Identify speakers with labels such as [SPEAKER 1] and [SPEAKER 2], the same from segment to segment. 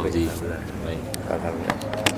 [SPEAKER 1] Haji. Baik.
[SPEAKER 2] Alhamdulillah.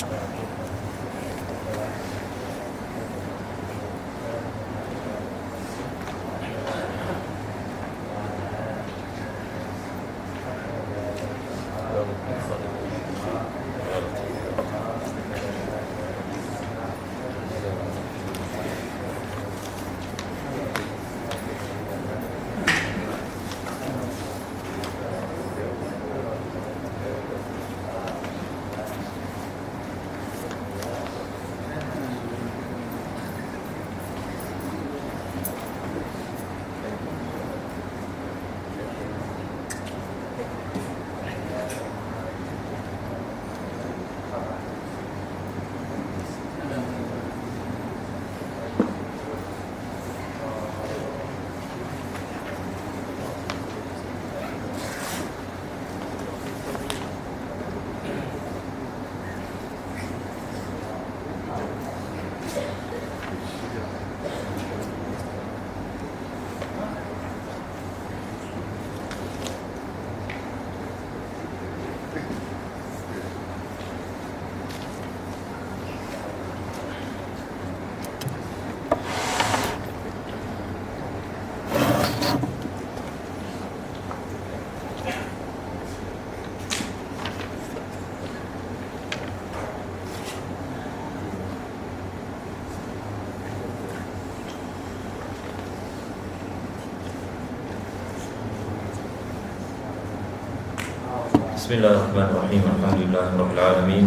[SPEAKER 3] Bismillahirrahmanirrahim. Alhamdulillahirabbil alamin.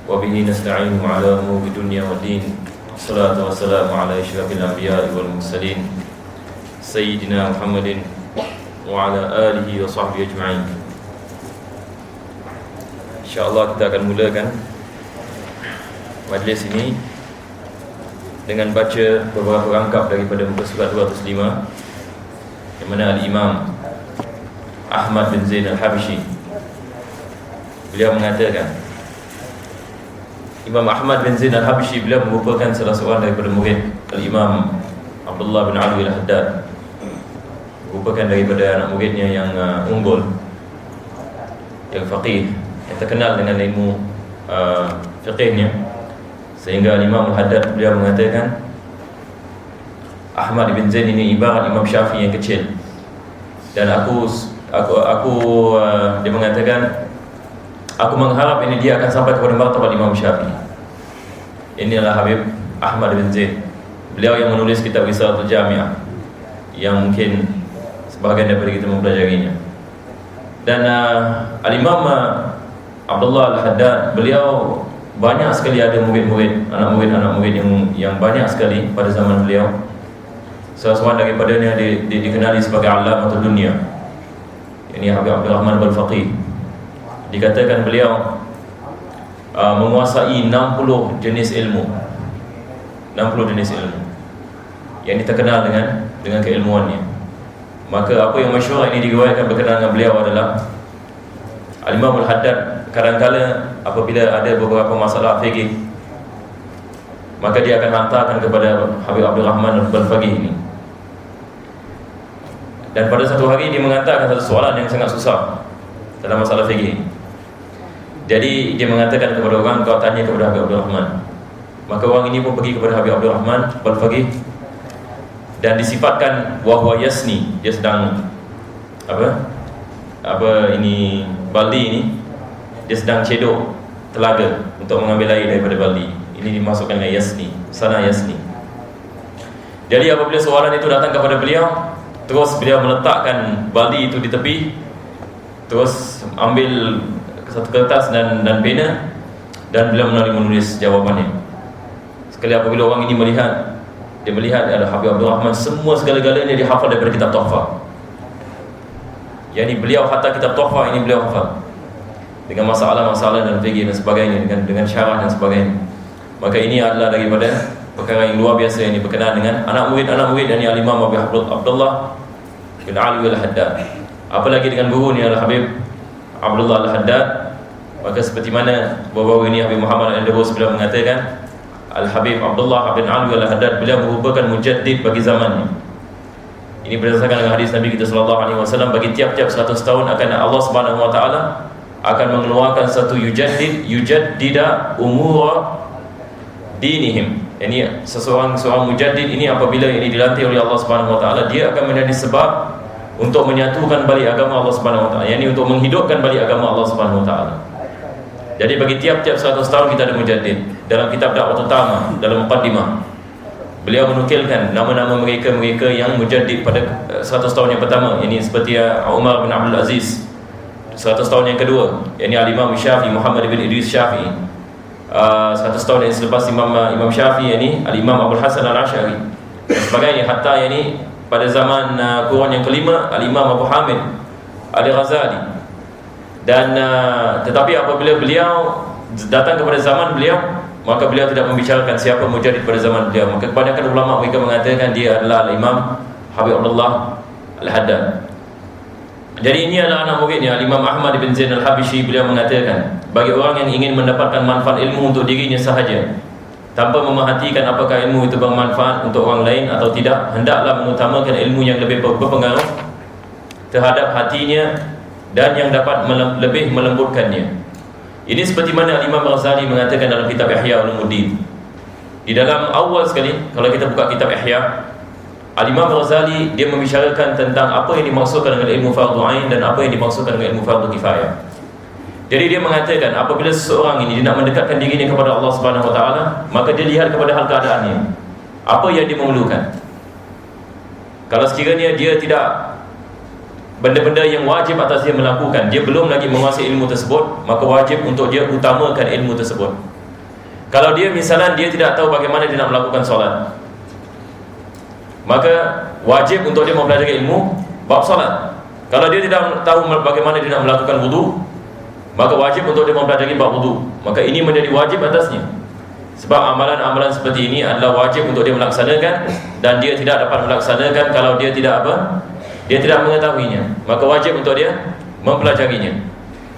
[SPEAKER 3] Wa bihi nasta'inu 'ala umuri dunya waddin. Wassalatu wassalamu 'ala asyrafil anbiya'i wal mursalin sayyidina Muhammadin wa 'ala alihi wa sahbihi ajma'in. Insyaallah kita akan mulakan majlis ini dengan baca beberapa rangkap daripada muka surat 205 yang mana Al-Imam Ahmad bin Zain Al-Habsyi beliau mengatakan, Imam Ahmad bin Zain Al-Habsyi beliau merupakan salah seorang daripada murid Al-Imam Abdullah bin Alwi Al-Haddad, merupakan daripada anak muridnya yang unggul, yang faqih, yang terkenal dengan ilmu fiqihnya, sehingga Imam Al-Haddad beliau mengatakan Ahmad bin Zain ini ibarat Imam Syafi'i yang kecil. Dan dia mengatakan, aku mengharap ini dia akan sampai kepada martabat Imam Syafi'i. Inilah Habib Ahmad bin Zaid. Beliau yang menulis kitab Risalatul Jami'ah, yang mungkin sebahagian daripada kita mempelajarinya. Dan Al-Imam Abdullah Al-Haddad, beliau banyak sekali ada murid-murid, anak murid yang banyak sekali pada zaman beliau. Salah seorang daripadanya dikenali sebagai Allamatul Dunia, ini Habib Abdurrahman Al-Faqih. Dikatakan beliau menguasai 60 jenis ilmu, 60 jenis ilmu yang terkenal dengan keilmuannya. Maka apa yang masyhur ini diriwayatkan berkenaan dengan beliau adalah Al-Imam Al-Haddad kadang-kala apabila ada beberapa masalah fikih, maka dia akan hantarkan kepada Habib Abdurrahman Al-Faqih ini. Dan pada satu hari dia mengatakan satu soalan yang sangat susah dalam masalah fikih. Jadi dia mengatakan kepada orang, kau tanya kepada Habib Abdurrahman. Maka orang ini pun pergi kepada Habib Abdurrahman Al-Faqih dan disifatkan wahwa yasni, dia sedang baldi ini, dia sedang cedok telaga untuk mengambil air daripada baldi. Ini dimasukkan dengan yasni, sana yasni. Jadi apabila soalan itu datang kepada beliau, terus beliau meletakkan baldi itu di tepi, terus ambil satu kertas dan pena, dan beliau menulis jawapannya. Sekali apabila orang ini melihat, dia melihat ada Habib Abdurrahman, semua segala-galanya dia hafal daripada kitab Tuhfah. Yani beliau hatta kitab Tuhfah ini beliau hafal dengan masalah-masalah dan fikih dan sebagainya, dengan syarah dan sebagainya. Maka ini adalah daripada perkara yang luar biasa yang berkenaan dengan anak murid yang Al-Imam Abdullah bin Alwi Al-Haddad. Apalagi dengan guru ni adalah Habib Abdullah Al-Haddad. Maka seperti mana baru-baru ini Habib Muhammad Al-Andalus beliau mengatakan, Al-Habib Abdullah bin Alwi Al-Haddad beliau merupakan mujaddid bagi zamannya. Ini berdasarkan dengan hadis Nabi kita sallallahu alaihi wasallam, bagi tiap-tiap 100 tahun akan Allah Subhanahu wa taala akan mengeluarkan satu yujaddida umur dinihim. Ini seorang mujaddid ini apabila ini dilantik oleh Allah Subhanahu wa taala, dia akan menjadi sebab untuk menyatukan balik agama Allah Subhanahu wa taala, yakni untuk menghidupkan balik agama Allah Subhanahu wa taala. Jadi bagi tiap-tiap 100 tahun kita ada mujaddid. Dalam kitab Da'wah Utama, dalam muqaddimah, beliau menukilkan nama-nama mereka yang mujaddid pada 100 tahun yang pertama. Ini seperti Umar bin Abdul Aziz 100 tahun yang kedua, yakni Al-Imam Syafi'i, Muhammad bin Idris Syafi'i 100 tahun yang selepas Imam Syafi'i, yakni Al-Imam Abdul Hasan Al-Asy'ari dan sebagainya. Hatta yakni pada zaman Qurun yang kelima, Al-Imam Abu Hamid Al-Ghazali. Dan tetapi apabila beliau datang kepada zaman beliau, maka beliau tidak membicarakan siapa mujaddid pada zaman beliau. Maka kebanyakan ulama mereka mengatakan dia adalah Al-Imam Habib Abdullah Al-Haddad. Jadi ini adalah anak muridnya Al-Imam Ahmad bin Zain Al-Habishi. Beliau mengatakan, bagi orang yang ingin mendapatkan manfaat ilmu untuk dirinya sahaja, tanpa memerhatikan apakah ilmu itu bermanfaat untuk orang lain atau tidak, hendaklah mengutamakan ilmu yang lebih berpengaruh terhadap hatinya dan yang dapat lebih melembutkannya. Ini seperti mana Imam Ghazali mengatakan dalam kitab Ihya Ulumuddin. Di dalam awal sekali, kalau kita buka kitab Ihya, Al-Imam Ghazali dia membicarakan tentang apa yang dimaksudkan dengan ilmu fardhu ain dan apa yang dimaksudkan dengan ilmu fardhu kifayah. Jadi dia mengatakan apabila seseorang ini dia nak mendekatkan dirinya kepada Allah Subhanahu wa taala, maka dia lihat kepada hal keadaannya. Apa yang dia memerlukan. Kalau sekiranya dia tidak benda-benda yang wajib atas dia melakukan, dia belum lagi menguasai ilmu tersebut, maka wajib untuk dia utamakan ilmu tersebut. Kalau dia misalnya dia tidak tahu bagaimana dia nak melakukan solat, maka wajib untuk dia mempelajari ilmu bab solat. Kalau dia tidak tahu bagaimana dia nak melakukan wudu, maka wajib untuk dia mempelajari bab wudu. Maka ini menjadi wajib atasnya. Sebab amalan-amalan seperti ini adalah wajib untuk dia melaksanakan, dan dia tidak dapat melaksanakan kalau dia tidak apa? Dia tidak mengetahuinya. Maka wajib untuk dia mempelajarinya.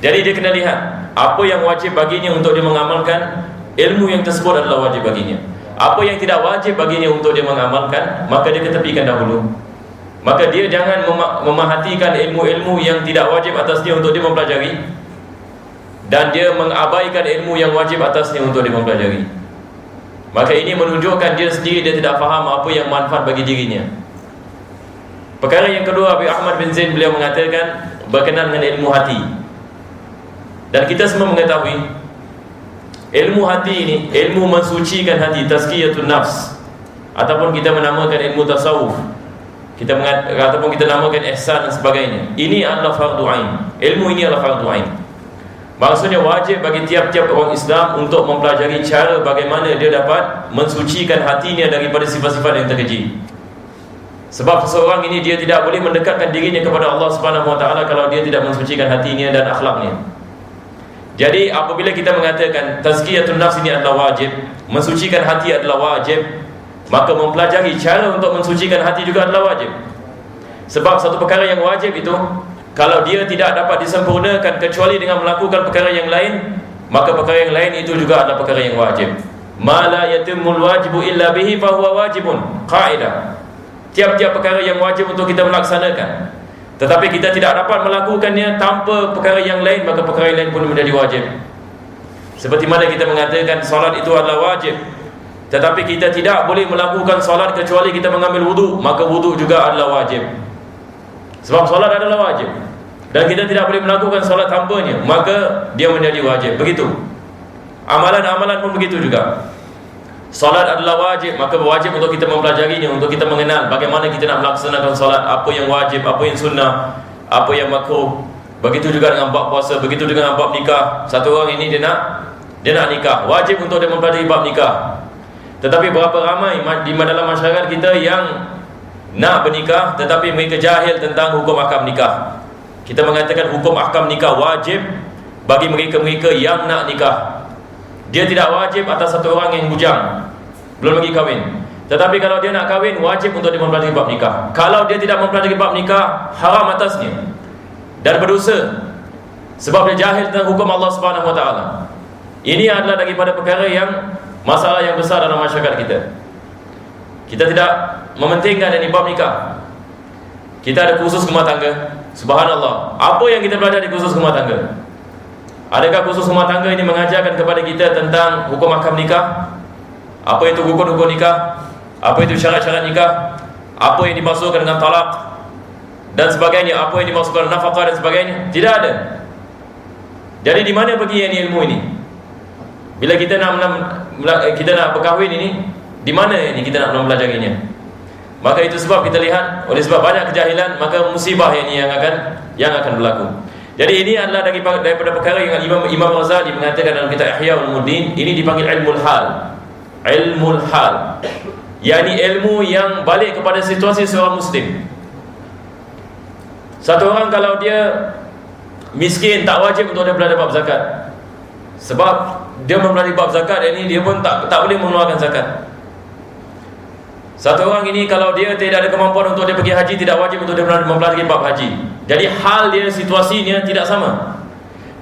[SPEAKER 3] Jadi dia kena lihat apa yang wajib baginya untuk dia mengamalkan ilmu yang tersebut adalah wajib baginya. Apa yang tidak wajib baginya untuk dia mengamalkan, maka dia ketepikan dahulu. Maka dia jangan memerhatikan ilmu-ilmu yang tidak wajib atas dia untuk dia mempelajari, dan dia mengabaikan ilmu yang wajib atasnya untuk dia mempelajari. Maka ini menunjukkan dia sendiri dia tidak faham apa yang manfaat bagi dirinya. Perkara yang kedua, Habib Ahmad bin Zain beliau mengatakan berkenaan dengan ilmu hati. Dan kita semua mengetahui ilmu hati ini, ilmu mensucikan hati, tazkiyatun nafs, ataupun kita menamakan ilmu tasawuf, ataupun kita namakan ihsan dan sebagainya. Ini adalah fardu ain. Ilmu ini adalah fardu ain. Maksudnya wajib bagi tiap-tiap orang Islam untuk mempelajari cara bagaimana dia dapat mensucikan hatinya daripada sifat-sifat yang terkeji. Sebab seseorang ini dia tidak boleh mendekatkan dirinya kepada Allah Subhanahu wa taala kalau dia tidak mensucikan hatinya dan akhlaknya. Jadi apabila kita mengatakan tazkiyatun nafs ini adalah wajib, mensucikan hati adalah wajib, maka mempelajari cara untuk mensucikan hati juga adalah wajib. Sebab satu perkara yang wajib itu, kalau dia tidak dapat disempurnakan kecuali dengan melakukan perkara yang lain, maka perkara yang lain itu juga adalah perkara yang wajib. Ma la yatimul wajibu illa bihi fa huwa wajibun. Kaidah. Tiap-tiap perkara yang wajib untuk kita melaksanakan, tetapi kita tidak dapat melakukannya tanpa perkara yang lain, maka perkara yang lain pun menjadi wajib. Seperti mana kita mengatakan solat itu adalah wajib, tetapi kita tidak boleh melakukan solat kecuali kita mengambil wudu, maka wudu juga adalah wajib. Sebab solat adalah wajib, dan kita tidak boleh melakukan solat tanpanya, maka dia menjadi wajib. Begitu amalan-amalan pun begitu juga. Solat adalah wajib, maka wajib untuk kita mempelajarinya, untuk kita mengenal bagaimana kita nak melaksanakan solat, apa yang wajib, apa yang sunnah, apa yang makruh. Begitu juga dengan bab puasa, begitu juga dengan bab nikah. Satu orang ini dia nak nikah, wajib untuk dia mempelajari bab nikah. Tetapi berapa ramai di dalam masyarakat kita yang nak bernikah tetapi mereka jahil tentang hukum ahkam nikah. Kita mengatakan hukum ahkam nikah wajib bagi mereka-mereka yang nak nikah. Dia tidak wajib atas satu orang yang bujang, belum lagi kahwin. Tetapi kalau dia nak kahwin, wajib untuk dia mempelajari bab nikah. Kalau dia tidak mempelajari bab nikah, haram atasnya dan berdosa, sebab dia jahil tentang hukum Allah Subhanahu wa taala. Ini adalah daripada perkara yang masalah yang besar dalam masyarakat kita. Kita tidak mementingkan ini bab nikah. Kita ada kursus rumah tangga. Subhanallah, apa yang kita belajar di kursus rumah tangga? Adakah khusus rumah tangga ini mengajarkan kepada kita tentang hukum akad nikah? Apa itu hukum nikah? Apa itu syarat-syarat nikah? Apa yang dimaksudkan dengan talak dan sebagainya? Apa yang dimaksudkan dengan nafkah dan sebagainya? Tidak ada. Jadi di mana pergi ilmu ini? Bila kita nak berkahwin ini, di mana ini kita nak mempelajarinya? Maka itu sebab kita lihat, oleh sebab banyak kejahilan, maka musibah ini yang akan berlaku. Jadi ini adalah daripada perkara yang Imam Ghazali mengatakan dalam kitab Ihya Ulumuddin, ini dipanggil ilmul hal. Ilmul hal, yakni ilmu yang balik kepada situasi seorang muslim. Satu orang kalau dia miskin, tak wajib untuk dia belajar bab zakat. Sebab dia mempelajari bab zakat ini, dia pun tak boleh mengeluarkan zakat. Satu orang ini kalau dia tidak ada kemampuan untuk dia pergi haji, tidak wajib untuk dia mempelajari bab haji. Jadi hal dia, situasinya tidak sama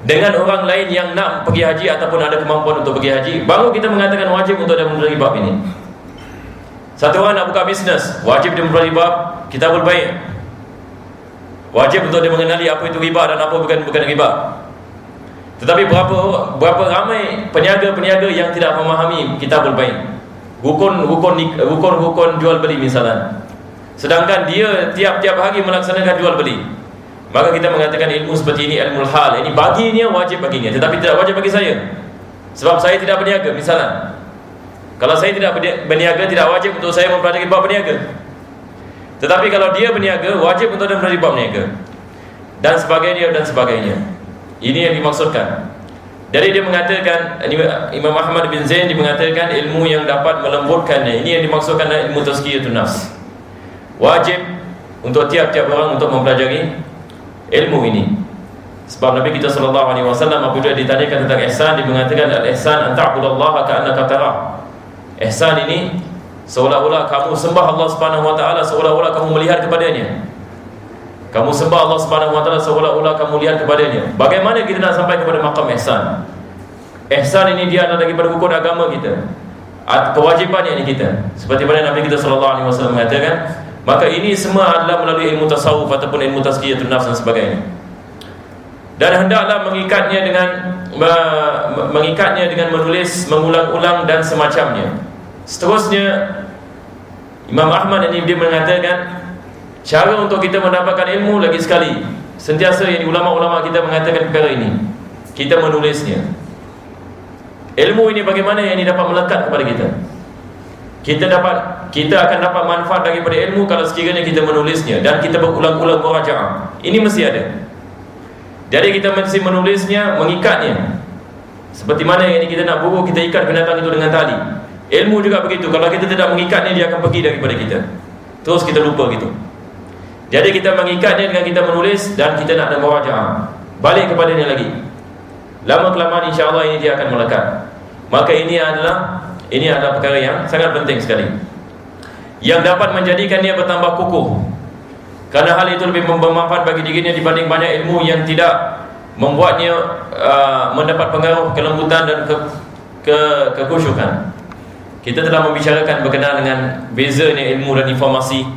[SPEAKER 3] dengan orang lain yang nak pergi haji ataupun ada kemampuan untuk pergi haji. Baru kita mengatakan wajib untuk dia mempelajari bab ini. Satu orang nak buka bisnes, wajib dia mempelajari bab kitabul bai'. Wajib untuk dia mengenali apa itu riba dan apa bukan riba. Tetapi berapa ramai peniaga-peniaga yang tidak memahami kitabul bai', rukun jual beli misalnya. Sedangkan dia tiap-tiap hari melaksanakan jual beli. Maka kita mengatakan ilmu seperti ini ilmul hal. Ini baginya wajib baginya, tetapi tidak wajib bagi saya. Sebab saya tidak berniaga misalnya. Kalau saya tidak berniaga, tidak wajib untuk saya mempelajari bab berniaga. Tetapi kalau dia berniaga, wajib untuk dia mempelajari bab berniaga. Dan sebagainya. Ini yang dimaksudkan. Jadi dia mengatakan, Imam Ahmad bin Zain dia mengatakan ilmu yang dapat melembutkannya. Ini yang dimaksudkan ilmu tazkiyatun nafs. Wajib untuk tiap-tiap orang untuk mempelajari ilmu ini. Sebab Nabi kita sallallahu alaihi wasallam apabila ditanyakan tentang ihsan, dia mengatakan al-ihsan an ta'budallaha ka'annaka tarah. Ihsan ini seolah-olah kamu sembah Allah Subhanahu wa taala, seolah-olah kamu melihat kepadanya. Kamu sembah Allah Subhanahu wa taala seolah-olah kamu lihat kepadanya. Bagaimana kita nak sampai kepada maqam ihsan? Ihsan ini dia adalah daripada rukun agama kita. Kewajibannya ini kita. Seperti mana Nabi kita sallallahu alaihi wasallam mengatakan, maka ini semua adalah melalui ilmu tasawuf ataupun ilmu tazkiyatun nafs dan sebagainya. Dan hendaklah mengikatnya dengan menulis, mengulang-ulang dan semacamnya. Seterusnya Imam Ahmad ini dia mengatakan cara untuk kita mendapatkan ilmu lagi sekali, sentiasa yang ulama-ulama kita mengatakan perkara ini, kita menulisnya. Ilmu ini bagaimana yang ini dapat melekat kepada kita? Kita akan dapat manfaat daripada ilmu kalau sekiranya kita menulisnya dan kita berulang-ulang murajaah. Ini mesti ada. Jadi kita mesti menulisnya, mengikatnya. Seperti mana yang kita nak buru, kita ikat binatang itu dengan tali. Ilmu juga begitu. Kalau kita tidak mengikatnya, dia akan pergi daripada kita. Terus kita lupa gitu. Jadi kita mengikatnya dengan kita menulis dan kita nak ada murajaah. Balik kepadanya lagi. Lama-kelamaan insya-Allah ini dia akan melekat. Maka ini adalah perkara yang sangat penting sekali, yang dapat menjadikan dia bertambah kukuh. Kerana hal itu lebih bermanfaat bagi dirinya dibanding banyak ilmu yang tidak membuatnya mendapat pengaruh kelembutan dan kekhusyukan. Kita telah membicarakan berkenaan dengan bezanya ilmu dan informasi.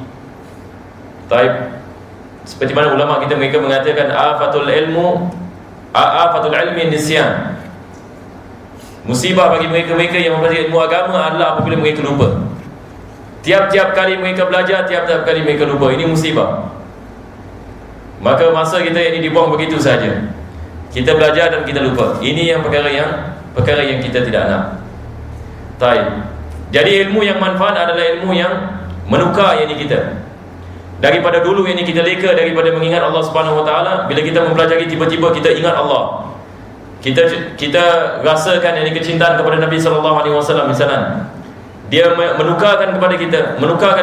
[SPEAKER 3] Seperti mana ulama kita mereka mengatakan afatul ilmi nisyan. Musibah bagi mereka yang mempelajari ilmu agama adalah apabila mereka lupa. Tiap-tiap kali mereka belajar, tiap-tiap kali mereka lupa. Ini musibah. Maka masa kita ini dibuang begitu saja. Kita belajar dan kita lupa. Ini yang perkara yang kita tidak nak. Jadi ilmu yang manfaat adalah ilmu yang menukar yang ini kita. Daripada dulu ini kita leka daripada mengingat Allah Subhanahu wa taala, bila kita mempelajari tiba-tiba kita ingat Allah. Kita rasakan ini kecintaan kepada Nabi sallallahu alaihi wasallam misalnya. Dia menukarkan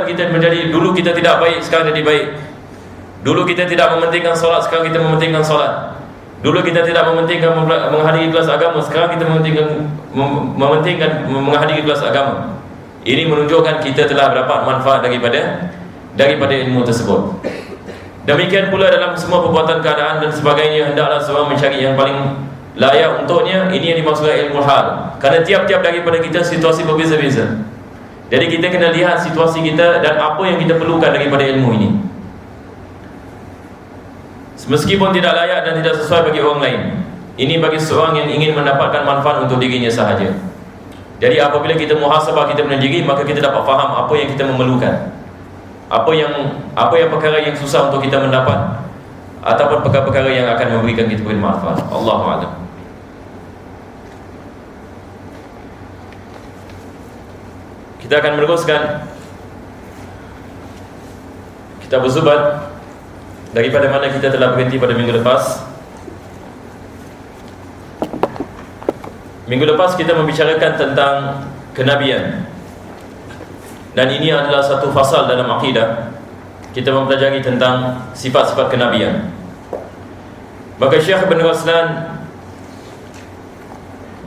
[SPEAKER 3] kita menjadi, dulu kita tidak baik, sekarang jadi baik. Dulu kita tidak mementingkan solat, sekarang kita mementingkan solat. Dulu kita tidak mementingkan menghadiri kelas agama, sekarang kita mementingkan menghadiri kelas agama. Ini menunjukkan kita telah mendapat manfaat daripada ilmu tersebut. Demikian pula dalam semua perbuatan keadaan dan sebagainya, hendaklah seorang mencari yang paling layak untuknya. Ini yang dimaksudkan ilmu hal. Kerana tiap-tiap daripada kita situasi berbeza-beza. Jadi kita kena lihat situasi kita dan apa yang kita perlukan daripada ilmu ini. Meskipun tidak layak dan tidak sesuai bagi orang lain, ini bagi seorang yang ingin mendapatkan manfaat untuk dirinya sahaja. Jadi apabila kita muhasabah kita punya diri, maka kita dapat faham apa yang kita memerlukan, apa yang perkara yang susah untuk kita mendapat, ataupun perkara-perkara yang akan memberikan kita manfaat. Allahu a'lam. Kita akan meneruskan kitab Az-Zubad daripada mana kita telah berhenti pada minggu lepas. Minggu lepas kita membicarakan tentang kenabian, dan ini adalah satu fasal dalam akidah. Kita mempelajari tentang sifat-sifat kenabian. Maka Syekh Ibn Raslan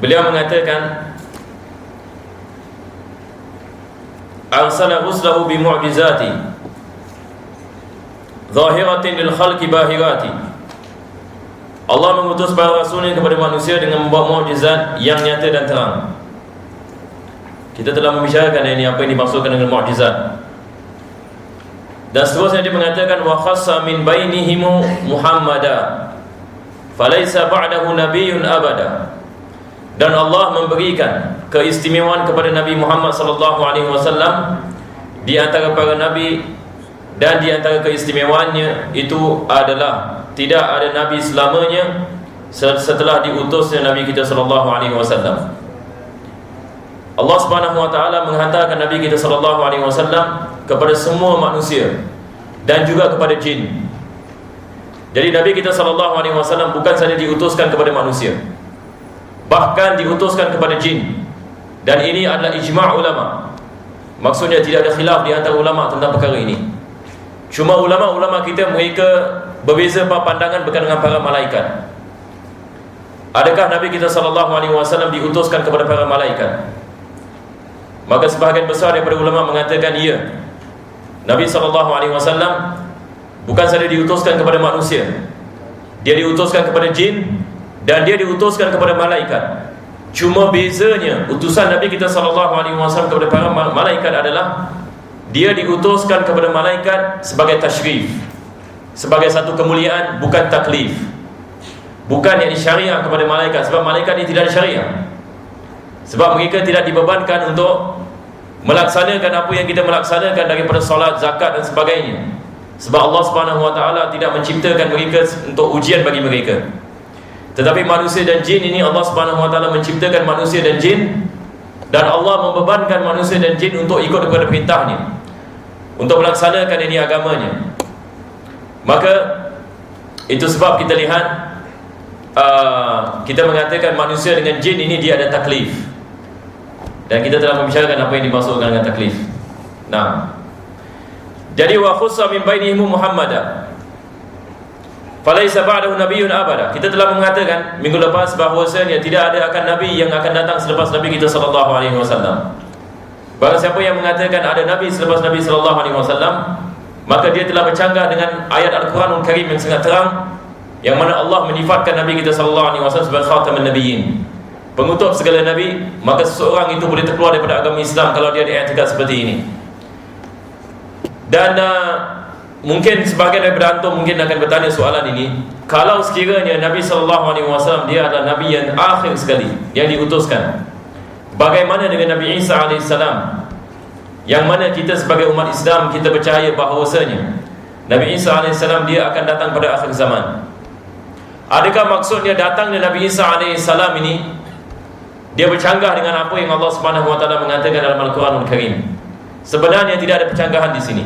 [SPEAKER 3] beliau mengatakan, arsala ruslahu bi mu'jizati zahiratin lil khalqi bahirati. Allah mengutus para rasulnya kepada manusia dengan membawa mukjizat yang nyata dan terang. Kita telah membicarakan ini apa yang dimaksudkan dengan mukjizat. Dan seterusnya dia mengatakan, wa khassa min bainihim Muhammada falaysa ba'dahu nabiyyun abada. Dan Allah memberikan keistimewaan kepada Nabi Muhammad sallallahu alaihi wasallam di antara para nabi, dan di antara keistimewaannya itu adalah tidak ada nabi selamanya setelah diutusnya Nabi kita sallallahu alaihi wasallam. Allah Subhanahu wa taala menghantarkan Nabi kita sallallahu alaihi wasallam kepada semua manusia dan juga kepada jin. Jadi Nabi kita sallallahu alaihi wasallam bukan saja diutuskan kepada manusia, bahkan diutuskan kepada jin. Dan ini adalah ijma' ulama. Maksudnya tidak ada khilaf di antara ulama tentang perkara ini. Cuma ulama-ulama kita mereka berbeza pandangan berkaitan dengan para malaikat. Adakah Nabi kita sallallahu alaihi wasallam diutuskan kepada para malaikat? Maka sebahagian besar daripada ulama mengatakan ya. Nabi sallallahu alaihi wasallam bukan saja diutuskan kepada manusia, dia diutuskan kepada jin dan dia diutuskan kepada malaikat. Cuma bezanya utusan Nabi kita sallallahu alaihi wasallam kepada para malaikat adalah dia diutuskan kepada malaikat sebagai tasyrif, sebagai satu kemuliaan, bukan taklif. Bukan yang syariah kepada malaikat, sebab malaikat ini tidak ada syariah. Sebab mereka tidak dibebankan untuk melaksanakan apa yang kita melaksanakan daripada solat, zakat dan sebagainya. Sebab Allah Subhanahu wa taala tidak menciptakan mereka untuk ujian bagi mereka. Tetapi manusia dan jin ini Allah Subhanahu wa taala menciptakan manusia dan jin, dan Allah membebankan manusia dan jin untuk ikut kepada perintahnya, untuk melaksanakan ini agamanya. Maka itu sebab kita lihat kita mengatakan manusia dengan jin ini dia ada taklif. Dan kita telah membicarakan apa yang dimaksudkan dengan taklif. Nah, jadi wa khussa min bainihim Muhammada falaysa ba'dahu nabiyyun abada. Kita telah mengatakan minggu lepas bahawasanya tidak ada akan nabi yang akan datang selepas Nabi kita sallallahu alaihi wasallam. Barang siapa yang mengatakan ada nabi selepas Nabi sallallahu alaihi wasallam, maka dia telah bercanggah dengan ayat Al-Quranul Karim yang sangat terang, yang mana Allah menyifatkan Nabi kita sallallahu alaihi wasallam sebagai khataman nabiyyin, penutup segala nabi. Maka seseorang itu boleh terkeluar daripada agama Islam kalau dia diiktikad seperti ini. Dan mungkin sebahagian daripada antum mungkin akan bertanya soalan ini, kalau sekiranya Nabi sallallahu alaihi wasallam dia adalah nabi yang akhir sekali yang diutuskan, bagaimana dengan Nabi Isa alaihissalam, yang mana kita sebagai umat Islam kita percaya bahawasanya Nabi Isa alaihissalam dia akan datang pada akhir zaman. Adakah maksudnya datangnya Nabi Isa alaihissalam ini dia bercanggah dengan apa yang Allah Subhanahu wa taala mengatakan dalam Al-Quranul Karim? Sebenarnya tidak ada percanggahan di sini.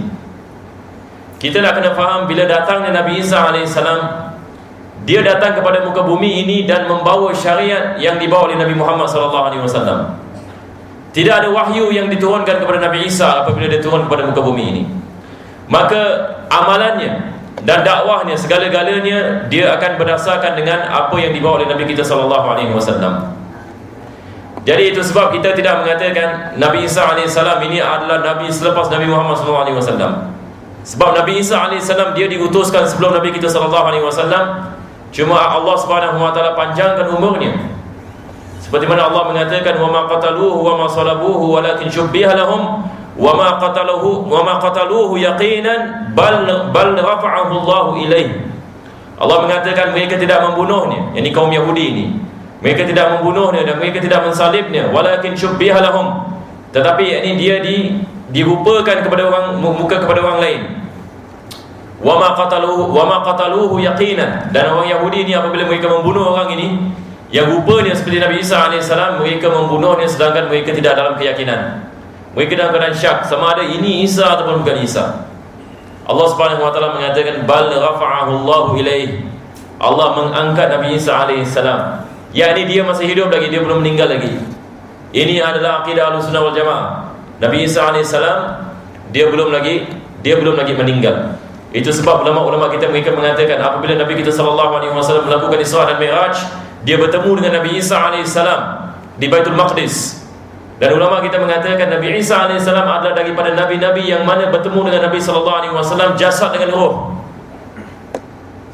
[SPEAKER 3] Kita nak kena faham, bila datangnya Nabi Isa alaihissalam, dia datang kepada muka bumi ini dan membawa syariat yang dibawa oleh Nabi Muhammad sallallahu alaihi wasallam. Tidak ada wahyu yang diturunkan kepada Nabi Isa apabila dia turun kepada muka bumi ini. Maka amalannya dan dakwahnya segala-galanya dia akan berdasarkan dengan apa yang dibawa oleh Nabi kita sallallahu alaihi wasallam. Jadi itu sebab kita tidak mengatakan Nabi Isa alaihissalam ini adalah nabi selepas Nabi Muhammad sallallahu alaihi wasallam. Sebab Nabi Isa alaihissalam dia diutuskan sebelum Nabi kita sallallahu alaihi wasallam. Cuma Allah Subhanahu wa taala panjangkan umurnya. Seperti mana Allah mengatakan, wa ma qataluhu wa ma salabuhu walakin syubbiha lahum wa ma qataluhu yaqinan bal rafa'ahu Allah ilaihi Allah mengatakan mereka tidak membunuhnya, yakni kaum Yahudi ini. Mereka tidak membunuhnya dan mereka tidak mensalibnya, walakin syubbiha lahum, tetapi yakni dia dirupakan kepada orang, muka kepada orang lain. Wa ma qataluhu yaqinan, dan orang Yahudi ini apabila mereka membunuh orang ini yang rupanya seperti Nabi Isa AS, mereka membunuhnya sedangkan mereka tidak dalam keyakinan. Mereka dalam keadaan syak sama ada ini Isa ataupun bukan Isa. Allah Subhanahu wa taala mengatakan bal rafa'ahu Allahu ilaih, Allah mengangkat Nabi Isa AS, yakni dia masih hidup lagi, dia belum meninggal lagi. Ini adalah akidah Ahlussunnah wal Jamaah. Nabi Isa AS dia belum lagi meninggal. Itu sebab ulama-ulama kita mereka mengatakan apabila Nabi kita sallallahu alaihi wasallam melakukan Isra dan Mi'raj, dia bertemu dengan Nabi Isa AS di Baitul Maqdis. Dan ulama kita mengatakan Nabi Isa AS adalah daripada nabi-nabi yang mana bertemu dengan Nabi sallallahu alaihi wasallam jasad dengan roh.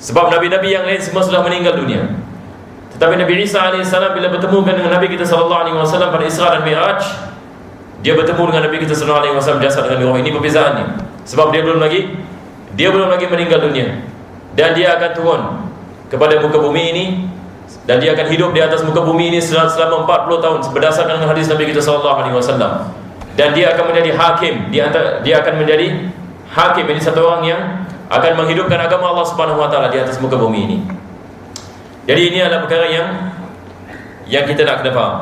[SPEAKER 3] Sebab nabi-nabi yang lain semua sudah meninggal dunia. Tetapi Nabi Isa AS bila bertemu dengan Nabi kita sallallahu alaihi wasallam pada Isra dan Mi'raj, dia bertemu dengan Nabi kita sallallahu alaihi wasallam jasad dengan roh. Ini perbezaannya. Sebab dia belum lagi meninggal dunia, dan dia akan turun kepada muka bumi ini, dan dia akan hidup di atas muka bumi ini selama 40 tahun berdasarkan hadis Nabi kita sallallahu alaihi wasallam. Dan dia akan menjadi hakim, dia akan menjadi hakim, ini satu orang yang akan menghidupkan agama Allah Subhanahu wa taala di atas muka bumi ini. Jadi ini adalah perkara yang kita nak kena faham.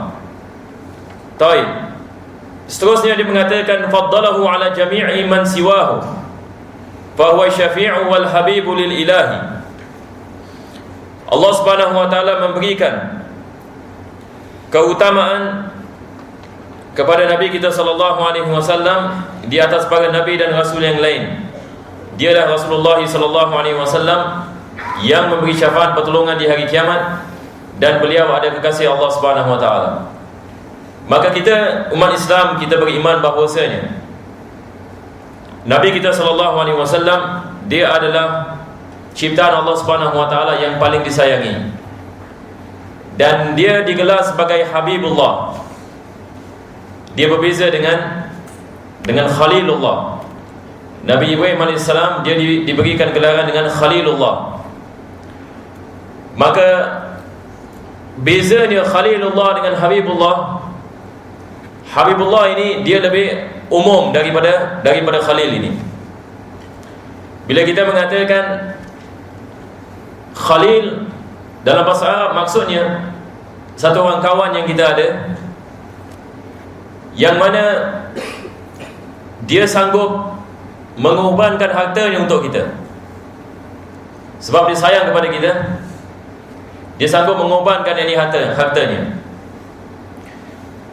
[SPEAKER 3] Baik. Seterusnya dia mengatakan faddalahu ala jami'i man siwahu fa huwa syafi'u wal habibu lil ilahi. Allah Subhanahu wa taala memberikan keutamaan kepada Nabi kita sallallahu alaihi wasallam di atas para nabi dan rasul yang lain. Dialah Rasulullah sallallahu alaihi wasallam yang memberi syafaat pertolongan di hari kiamat, dan beliau ada kekasih Allah Subhanahu wa taala. Maka kita umat Islam, kita beriman bahawasanya Nabi kita sallallahu alaihi wasallam dia adalah ciptaan Allah Subhanahu wa taala yang paling disayangi, dan dia digelar sebagai Habibullah. Dia berbeza dengan Khalilullah. Nabi Ibrahim AS dia diberikan gelaran dengan Khalilullah. Maka bezanya Khalilullah dengan Habibullah, Habibullah ini dia lebih umum daripada Khalil ini. Bila kita mengatakan Khalil dalam bahasa Arab, maksudnya satu orang kawan yang kita ada, yang mana dia sanggup mengorbankan hartanya untuk kita. Sebab dia sayang kepada kita, dia sanggup mengorbankan ini hartanya.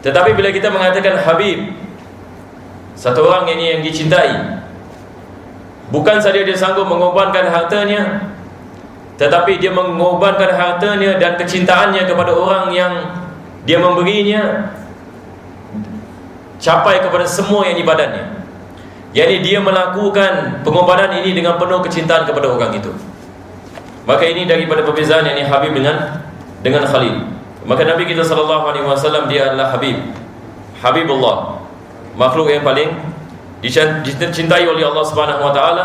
[SPEAKER 3] Tetapi bila kita mengatakan Habib, satu orang ini yang dicintai, bukan saja dia sanggup mengorbankan hartanya, tetapi dia mengorbankan hartanya dan kecintaannya kepada orang yang dia memberinya capai kepada semua yang di badannya. Yani dia melakukan pengorbanan ini dengan penuh kecintaan kepada orang itu. Maka ini daripada perbezaan yang Habib dengan Khalil. Maka Nabi kita sallallahu alaihi wasallam dia adalah Habibullah, makhluk yang paling dicintai oleh Allah Subhanahu wa taala,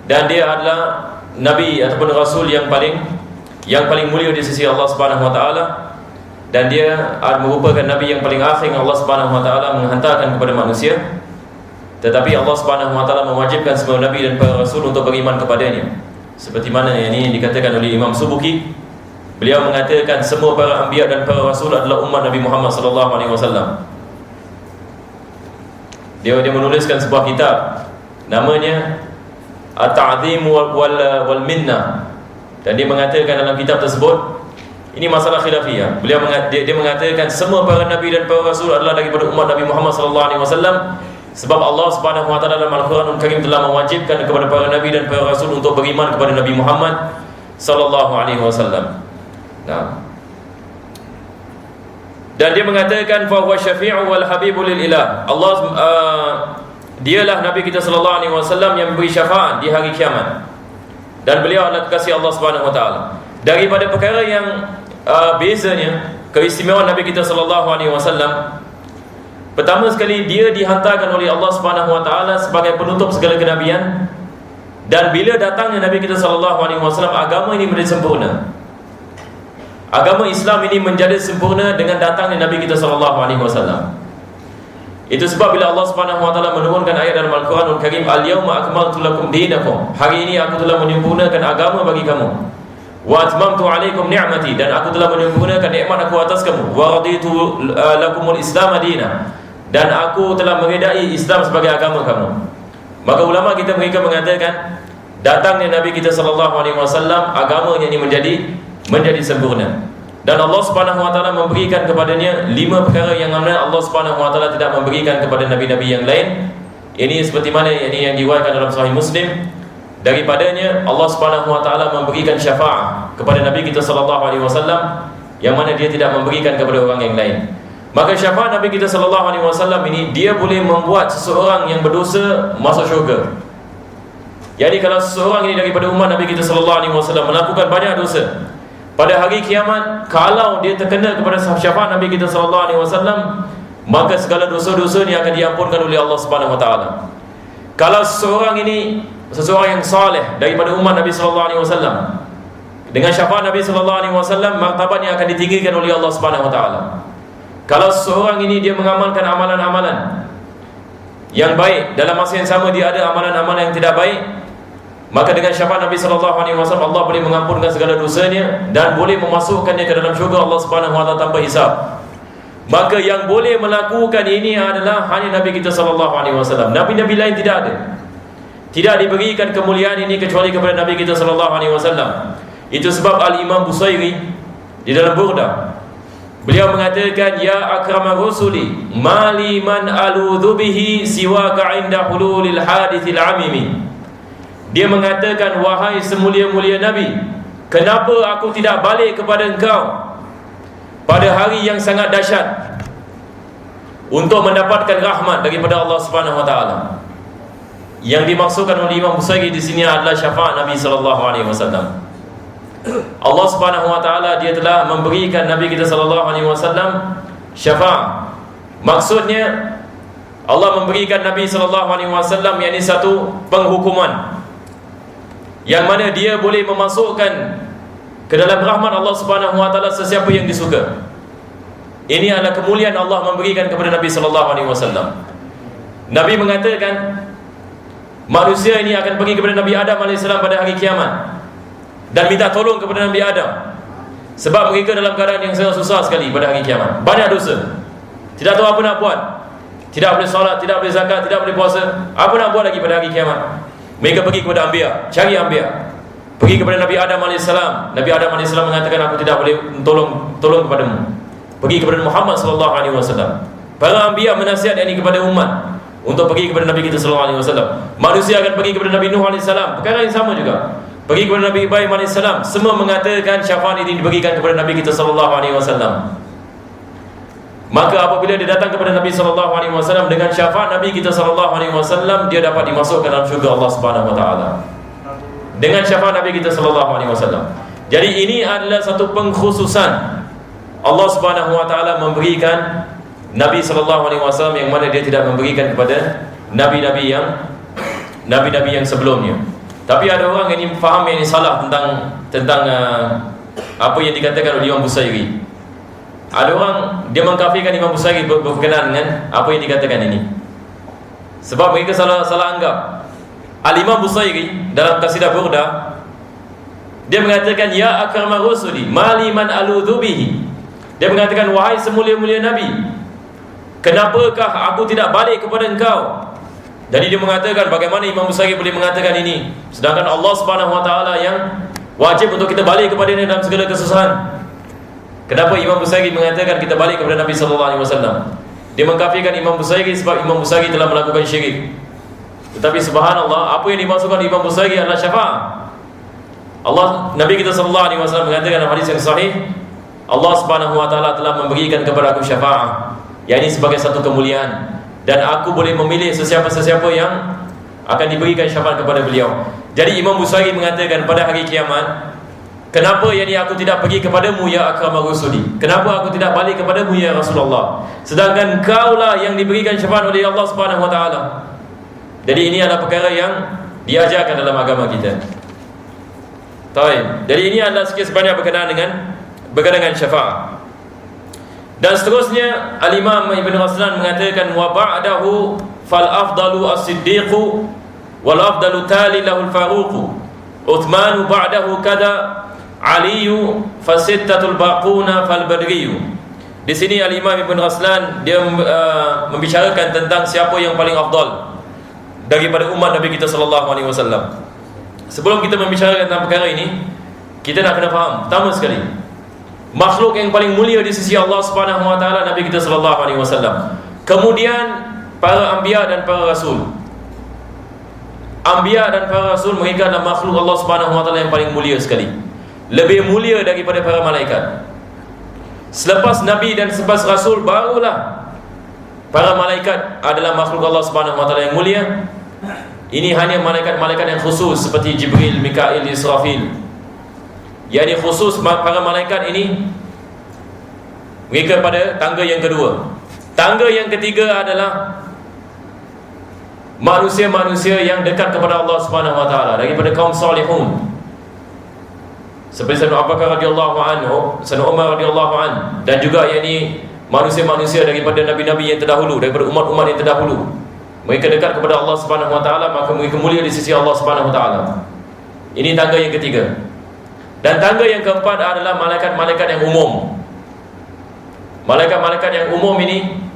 [SPEAKER 3] dan dia adalah nabi ataupun rasul yang paling mulia di sisi Allah Subhanahu wa taala, dan dia merupakan nabi yang paling akhir yang Allah Subhanahu wa taala menghantarkan kepada manusia. Tetapi Allah Subhanahu wa taala mewajibkan semua nabi dan para rasul untuk beriman kepadanya. Seperti mana yang ini dikatakan oleh Imam Subuki, beliau mengatakan semua para anbiya dan para rasul adalah umat Nabi Muhammad sallallahu alaihi wasallam. Dia menuliskan sebuah kitab namanya At-Ta'zim wal Minnah, dan dia mengatakan dalam kitab tersebut, ini masalah khilafiyah, dia mengatakan semua para nabi dan para rasul adalah daripada umat Nabi Muhammad sallallahu alaihi wasallam. Sebab Allah Subhanahu wa taala dalam Al-Quranul Karim telah mewajibkan kepada para nabi dan para rasul untuk beriman kepada Nabi Muhammad sallallahu alaihi wasallam. Nah. Dan dia mengatakan fa huwa syafi'u wal habibu lil ilah. Allah dialah nabi kita sallallahu alaihi wasallam yang memberi syafaat di hari kiamat, dan beliau adalah kekasih Allah Subhanahu wa taala. Daripada perkara yang bezanya, keistimewaan nabi kita sallallahu alaihi wasallam, pertama sekali dia dihantarkan oleh Allah Subhanahu wa taala sebagai penutup segala kenabian, Dan bila datangnya Nabi kita SAW, agama ini menjadi sempurna. Agama Islam ini menjadi sempurna dengan datangnya Nabi kita SAW. Itu sebab bila Allah Subhanahu wa taala menurunkan ayat dalam Al-Quranul Karim, "Al-yawma akmaltu lakum dinakum." Hari ini aku telah menyempurnakan agama bagi kamu. "Wa atmamtu 'alaikum ni'mati." Dan aku telah menyempurnakan nikmat aku atas kamu. "Wa raditu lakumul Islam madina." Dan aku telah meredai Islam sebagai agama kamu. Maka ulama kita mereka mengatakan datangnya Nabi kita SAW, agamanya ini menjadi sempurna. Dan Allah Subhanahu wa taala memberikan kepadanya 5 perkara yang mana Allah Subhanahu wa taala tidak memberikan kepada nabi-nabi yang lain. Ini seperti mana ini yang diriwayatkan dalam Sahih Muslim. Daripadanya Allah Subhanahu wa taala memberikan syafaat kepada Nabi kita SAW, yang mana dia tidak memberikan kepada orang yang lain. Maka syafaat Nabi kita SAW ini, dia boleh membuat seseorang yang berdosa masuk syurga. Jadi kalau seseorang ini daripada umat Nabi kita SAW melakukan banyak dosa, pada hari kiamat, kalau dia terkena kepada syafaat Nabi kita SAW, maka segala dosa-dosa ni akan diampunkan oleh Allah Subhanahu wa taala. Kalau seseorang yang saleh daripada umat Nabi SAW, dengan syafaat Nabi SAW, martabatnya akan ditinggikan oleh Allah Subhanahu wa taala. Kalau seseorang ini dia mengamalkan amalan-amalan yang baik, dalam masa yang sama dia ada amalan-amalan yang tidak baik, maka dengan syafaat Nabi SAW Allah boleh mengampunkan segala dosanya dan boleh memasukkannya ke dalam syurga Allah Subhanahu wa taala tanpa hisab. Maka yang boleh melakukan ini adalah hanya Nabi kita SAW. Nabi-nabi lain tidak ada. Tidak diberikan kemuliaan ini kecuali kepada Nabi kita SAW. Itu sebab Al-Imam Busairi di dalam Burda, beliau mengatakan, "Ya akramar rusuli, mali man aludhu bihi siwaka inda hululil hadithil amimi." Dia mengatakan, "Wahai semulia-mulia Nabi, kenapa aku tidak balik kepada engkau pada hari yang sangat dahsyat untuk mendapatkan rahmat daripada Allah Subhanahu wa taala?" Yang dimaksudkan oleh Imam Busairi di sini adalah syafaat Nabi SAW. Allah Subhanahu wa taala dia telah memberikan Nabi kita SAW syafaat. Maksudnya Allah memberikan Nabi SAW yakni satu penghukuman, yang mana dia boleh memasukkan ke dalam rahmat Allah Subhanahu wa taala sesiapa yang disuka. Ini adalah kemuliaan Allah memberikan kepada Nabi SAW. Nabi mengatakan manusia ini akan pergi kepada Nabi Adam AS pada hari kiamat dan minta tolong kepada Nabi Adam, sebab mereka dalam keadaan yang sangat susah sekali pada hari kiamat. Banyak dosa, tidak tahu apa nak buat, tidak boleh solat, tidak boleh zakat, tidak boleh puasa. Apa nak buat lagi pada hari kiamat? Mereka pergi kepada Anbiya, cari Anbiya. Pergi kepada Nabi Adam AS. Nabi Adam AS mengatakan, "Aku tidak boleh tolong kepadamu." Pergi kepada Muhammad SAW. Para Anbiya menasihat ini kepada umat untuk pergi kepada Nabi kita SAW. Manusia akan pergi kepada Nabi Nuh AS, perkara yang sama juga. Pergi kepada Nabi Ibrahim AS, semua mengatakan syafaat ini diberikan kepada Nabi kita SAW. Maka apabila dia datang kepada Nabi SAW dengan syafaat Nabi kita SAW, dia dapat dimasukkan dalam syurga Allah Subhanahu wa taala dengan syafaat Nabi kita SAW. Jadi ini adalah satu pengkhususan Allah Subhanahu wa taala memberikan Nabi SAW, yang mana dia tidak memberikan kepada nabi-nabi yang sebelumnya. Tapi ada orang yang faham yang salah tentang apa yang dikatakan oleh Imam Busairi. Ada orang dia mengkafirkan Imam Busairi berkenaan dengan apa yang dikatakan ini, sebab mereka salah anggap. Al-Imam Busairi dalam Qasidah Burda, dia mengatakan, "Ya akramar rusuli, mali man aludhu bihi." Dia mengatakan, "Wahai semulia-mulia Nabi, kenapakah aku tidak balik kepada engkau?" Jadi dia mengatakan, bagaimana Imam Busairi boleh mengatakan ini, sedangkan Allah Subhanahu wa taala yang wajib untuk kita balik kepadanya dalam segala kesusahan. Kenapa Imam Busairi mengatakan kita balik kepada Nabi SAW? Dia mengkafirkan Imam Busairi sebab Imam Busairi telah melakukan syirik. Tetapi subhanallah, apa yang dimaksudkan Imam Busairi adalah syafaat. Nabi kita SAW mengatakan dalam hadis yang sahih, Allah Subhanahu wa taala telah memberikan kepada aku syafaat, yakni sebagai satu kemuliaan, dan aku boleh memilih sesiapa-sesiapa yang akan diberikan syafaat kepada beliau. Jadi Imam Busairi mengatakan pada hari kiamat, "Kenapa yakni aku tidak pergi kepadamu ya akramar rusuli? Kenapa aku tidak balik kepadamu ya Rasulullah? Sedangkan kaulah yang diberikan syafaat oleh Allah Subhanahu wa taala." Jadi ini adalah perkara yang diajarkan dalam agama kita. Taib. Jadi ini adalah sikit sebanyak berkenaan dengan syafaat. Dan seterusnya Al-Imam Ibn Raslan mengatakan wa ba'dahu fal afdalu as-siddiqu wal afdalu tali lahu al-faruq Uthman ba'dahu kada Aliyu fasittatul baquna fal badriyu. Di sini Al-Imam Ibn Raslan dia membicarakan tentang siapa yang paling afdal daripada umat Nabi kita sallallahu alaihi wasallam. Sebelum kita membicarakan tentang perkara ini, kita nak kena faham pertama sekali, makhluk yang paling mulia di sisi Allah Subhanahu wa taala Nabi kita sallallahu alaihi wasallam. Kemudian para anbiya dan para rasul. Anbiya dan para rasul mereka adalah makhluk Allah Subhanahu wa taala yang paling mulia sekali. Lebih mulia daripada para malaikat. Selepas Nabi dan selepas Rasul, barulah para malaikat adalah makhluk Allah Subhanahu wa taala yang mulia. Ini hanya malaikat-malaikat yang khusus seperti Jibril, Mikail, Israfil. Yang khusus para malaikat ini, mereka pada tangga yang kedua. Tangga yang ketiga adalah manusia-manusia yang dekat kepada Allah Subhanahu wa taala daripada kaum salihun. Seperti Sayyidina Abu Bakar radhiyallahu anhu, Sayyidina Umar radhiyallahu anhu, dan juga yakni manusia-manusia daripada nabi-nabi yang terdahulu, daripada umat-umat yang terdahulu. Mereka dekat kepada Allah Subhanahu wa taala, maka mereka mulia di sisi Allah Subhanahu wa taala. Ini tangga yang ketiga. Dan tangga yang keempat adalah malaikat-malaikat yang umum. Malaikat-malaikat yang umum ini,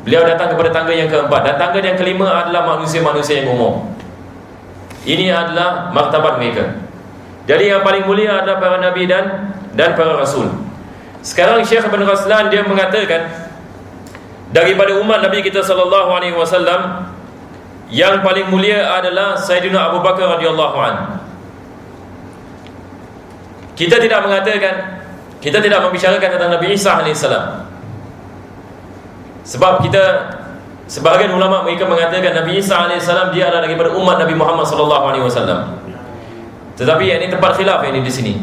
[SPEAKER 3] beliau datang kepada tangga yang keempat. Dan tangga yang kelima adalah manusia-manusia yang umum. Ini adalah martabat mereka. Jadi yang paling mulia adalah para nabi dan para rasul. Sekarang Syekh Ibn Raslan dia mengatakan daripada umat Nabi kita sallallahu alaihi wasallam yang paling mulia adalah Sayyidina Abu Bakar radhiyallahu anhu. Kita tidak membicarakan tentang Nabi Isa alaihissalam. Sebab sebahagian ulama mereka mengatakan Nabi Isa alaihissalam dia adalah daripada umat Nabi Muhammad sallallahu alaihi wasallam. Tetapi ini tempat khilaf ini di sini.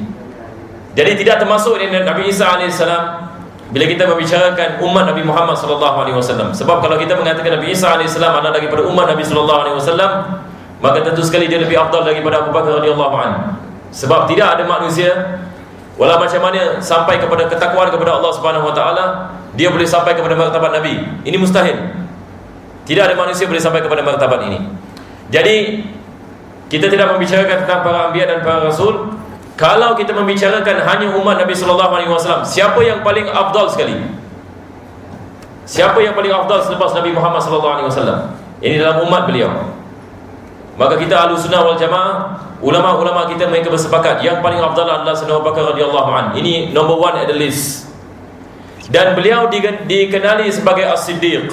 [SPEAKER 3] Jadi tidak termasuk ini Nabi Isa alaihissalam bila kita membicarakan umat Nabi Muhammad sallallahu alaihi wasallam. Sebab kalau kita mengatakan Nabi Isa alaihissalam adalah daripada umat Nabi sallallahu alaihi wasallam, maka tentu sekali dia lebih afdal daripada Abu Bakar radhiyallahu anhu. Sebab tidak ada manusia walau macam mana sampai kepada ketakwaan kepada Allah Subhanahu wa taala, dia boleh sampai kepada martabat Nabi. Ini mustahil. Tidak ada manusia boleh sampai kepada martabat ini. Jadi kita tidak membicarakan tentang para anbiya dan para rasul. Kalau kita membicarakan hanya umat Nabi sallallahu alaihi wasallam, siapa yang paling afdal sekali? Siapa yang paling afdal selepas Nabi Muhammad sallallahu alaihi wasallam? Ini dalam umat beliau. Maka kita Ahlussunnah wal Jamaah, ulama-ulama kita mereka bersepakat yang paling afdal adalah Sayyidina Abu Bakar radhiyallahu anhu. Ini number one at the list. Dan beliau dikenali sebagai As-Siddiq.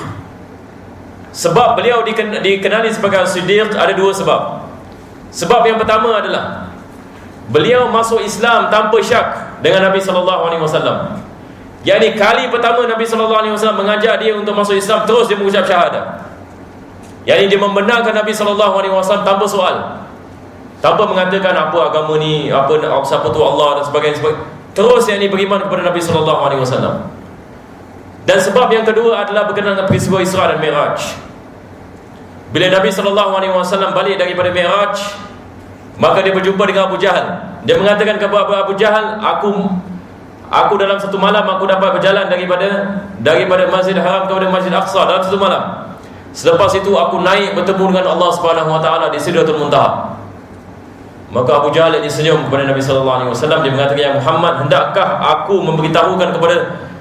[SPEAKER 3] Sebab beliau dikenali sebagai As-Siddiq ada dua sebab. Sebab yang pertama adalah beliau masuk Islam tanpa syak dengan Nabi sallallahu alaihi wasallam. Yani kali pertama Nabi sallallahu alaihi wasallam mengajak dia untuk masuk Islam, terus dia mengucap syahadah. Yani dia membenarkan Nabi sallallahu alaihi wasallam tanpa soal. Tanpa mengatakan apa agama ni, siapa tu Allah dan sebagainya. Terus yakni beriman kepada Nabi sallallahu alaihi wasallam. Dan sebab yang kedua adalah berkenaan dengan peristiwa Isra dan Mi'raj. Bila Nabi SAW balik daripada Mi'raj, maka dia berjumpa dengan Abu Jahal. Dia mengatakan kepada Abu Jahal, aku dalam satu malam aku dapat berjalan daripada Masjid Haram kepada Masjid Aqsa dalam satu malam. Selepas itu aku naik bertemu dengan Allah Subhanahu wa taala di Sidratul Muntaha. Maka Abu Jahal ini senyum kepada Nabi SAW. Dia mengatakan, ya Muhammad, hendakkah aku memberitahukan kepada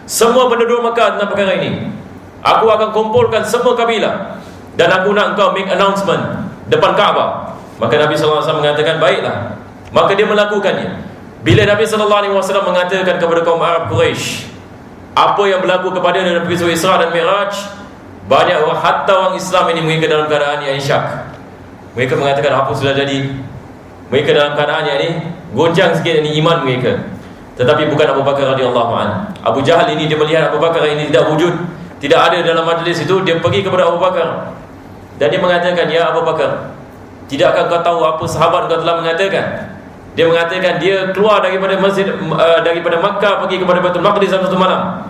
[SPEAKER 3] semua penduduk Makkah tentang perkara ini? Aku akan kumpulkan semua kabilah dan aku nak engkau make announcement depan Kaabah. Maka Nabi SAW mengatakan, baiklah. Maka dia melakukannya. Bila Nabi SAW mengatakan kepada kaum Arab Quraisy apa yang berlaku kepada dalam peristiwa Isra dan Mi'raj, banyak orang, hatta orang Islam ini, mereka dalam keadaan yang syak. Mereka mengatakan apa sudah jadi. Mereka dalam keadaan yang ini goncang sikit ini iman mereka. Tetapi bukan Abu Bakar radhiyallahu anhu. Abu Jahal ini dia melihat Abu Bakar ini tidak wujud, tidak ada dalam majlis itu. Dia pergi kepada Abu Bakar dan dia mengatakan, ya Abu Bakar, tidakkah kau tahu apa sahabat kau telah mengatakan? Dia mengatakan dia keluar daripada daripada Makkah pergi kepada Baitul Maqdis dalam satu malam.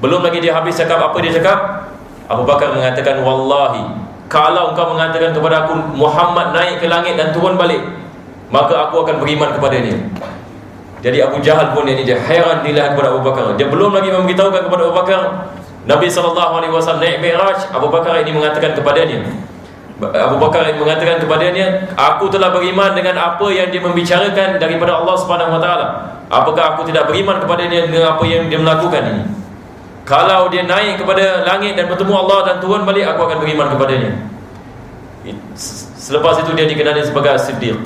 [SPEAKER 3] Belum lagi dia habis cakap apa dia cakap, Abu Bakar mengatakan, wallahi, kalau engkau mengatakan kepada aku Muhammad naik ke langit dan turun balik, maka aku akan beriman kepadanya. Jadi Abu Jahal pun dia heran dilihat kepada Abu Bakar. Dia belum lagi memberitahukan kepada Abu Bakar Nabi SAW naik Mi'raj. Abu Bakar ini mengatakan kepadanya, aku telah beriman dengan apa yang dia membicarakan daripada Allah Subhanahu Wa Taala. Apakah aku tidak beriman kepadanya dengan apa yang dia melakukan ini? Kalau dia naik kepada langit dan bertemu Allah dan turun balik, aku akan beriman kepadanya. Selepas itu dia dikenali sebagai As-Siddiq.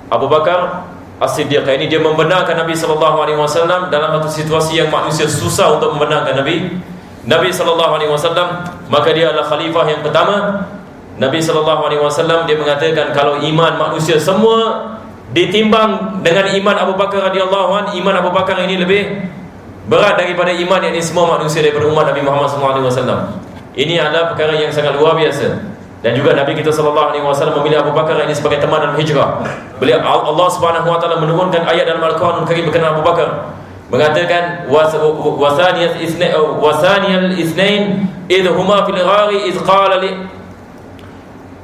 [SPEAKER 3] Abu Bakar As-Siddiq ini dia membenarkan Nabi SAW dalam satu situasi yang manusia susah untuk membenarkan Nabi SAW. Maka dia adalah khalifah yang pertama. Nabi SAW dia mengatakan kalau iman manusia semua ditimbang dengan iman Abu Bakar radhiyallahu anhu, iman Abu Bakar ini lebih berat daripada iman yang semua manusia daripada umat Nabi Muhammad SAW. Ini adalah perkara yang sangat luar biasa. Dan juga Nabi kita SAW memilih Abu Bakar ini sebagai teman dalam hijrah. Beliau, Allah Subhanahu Wa Taala menurunkan ayat dalam Al-Quran Karim berkenaan Abu Bakar, mengatakan wasaniyal itsnain idh huma fil ghari idh qala li.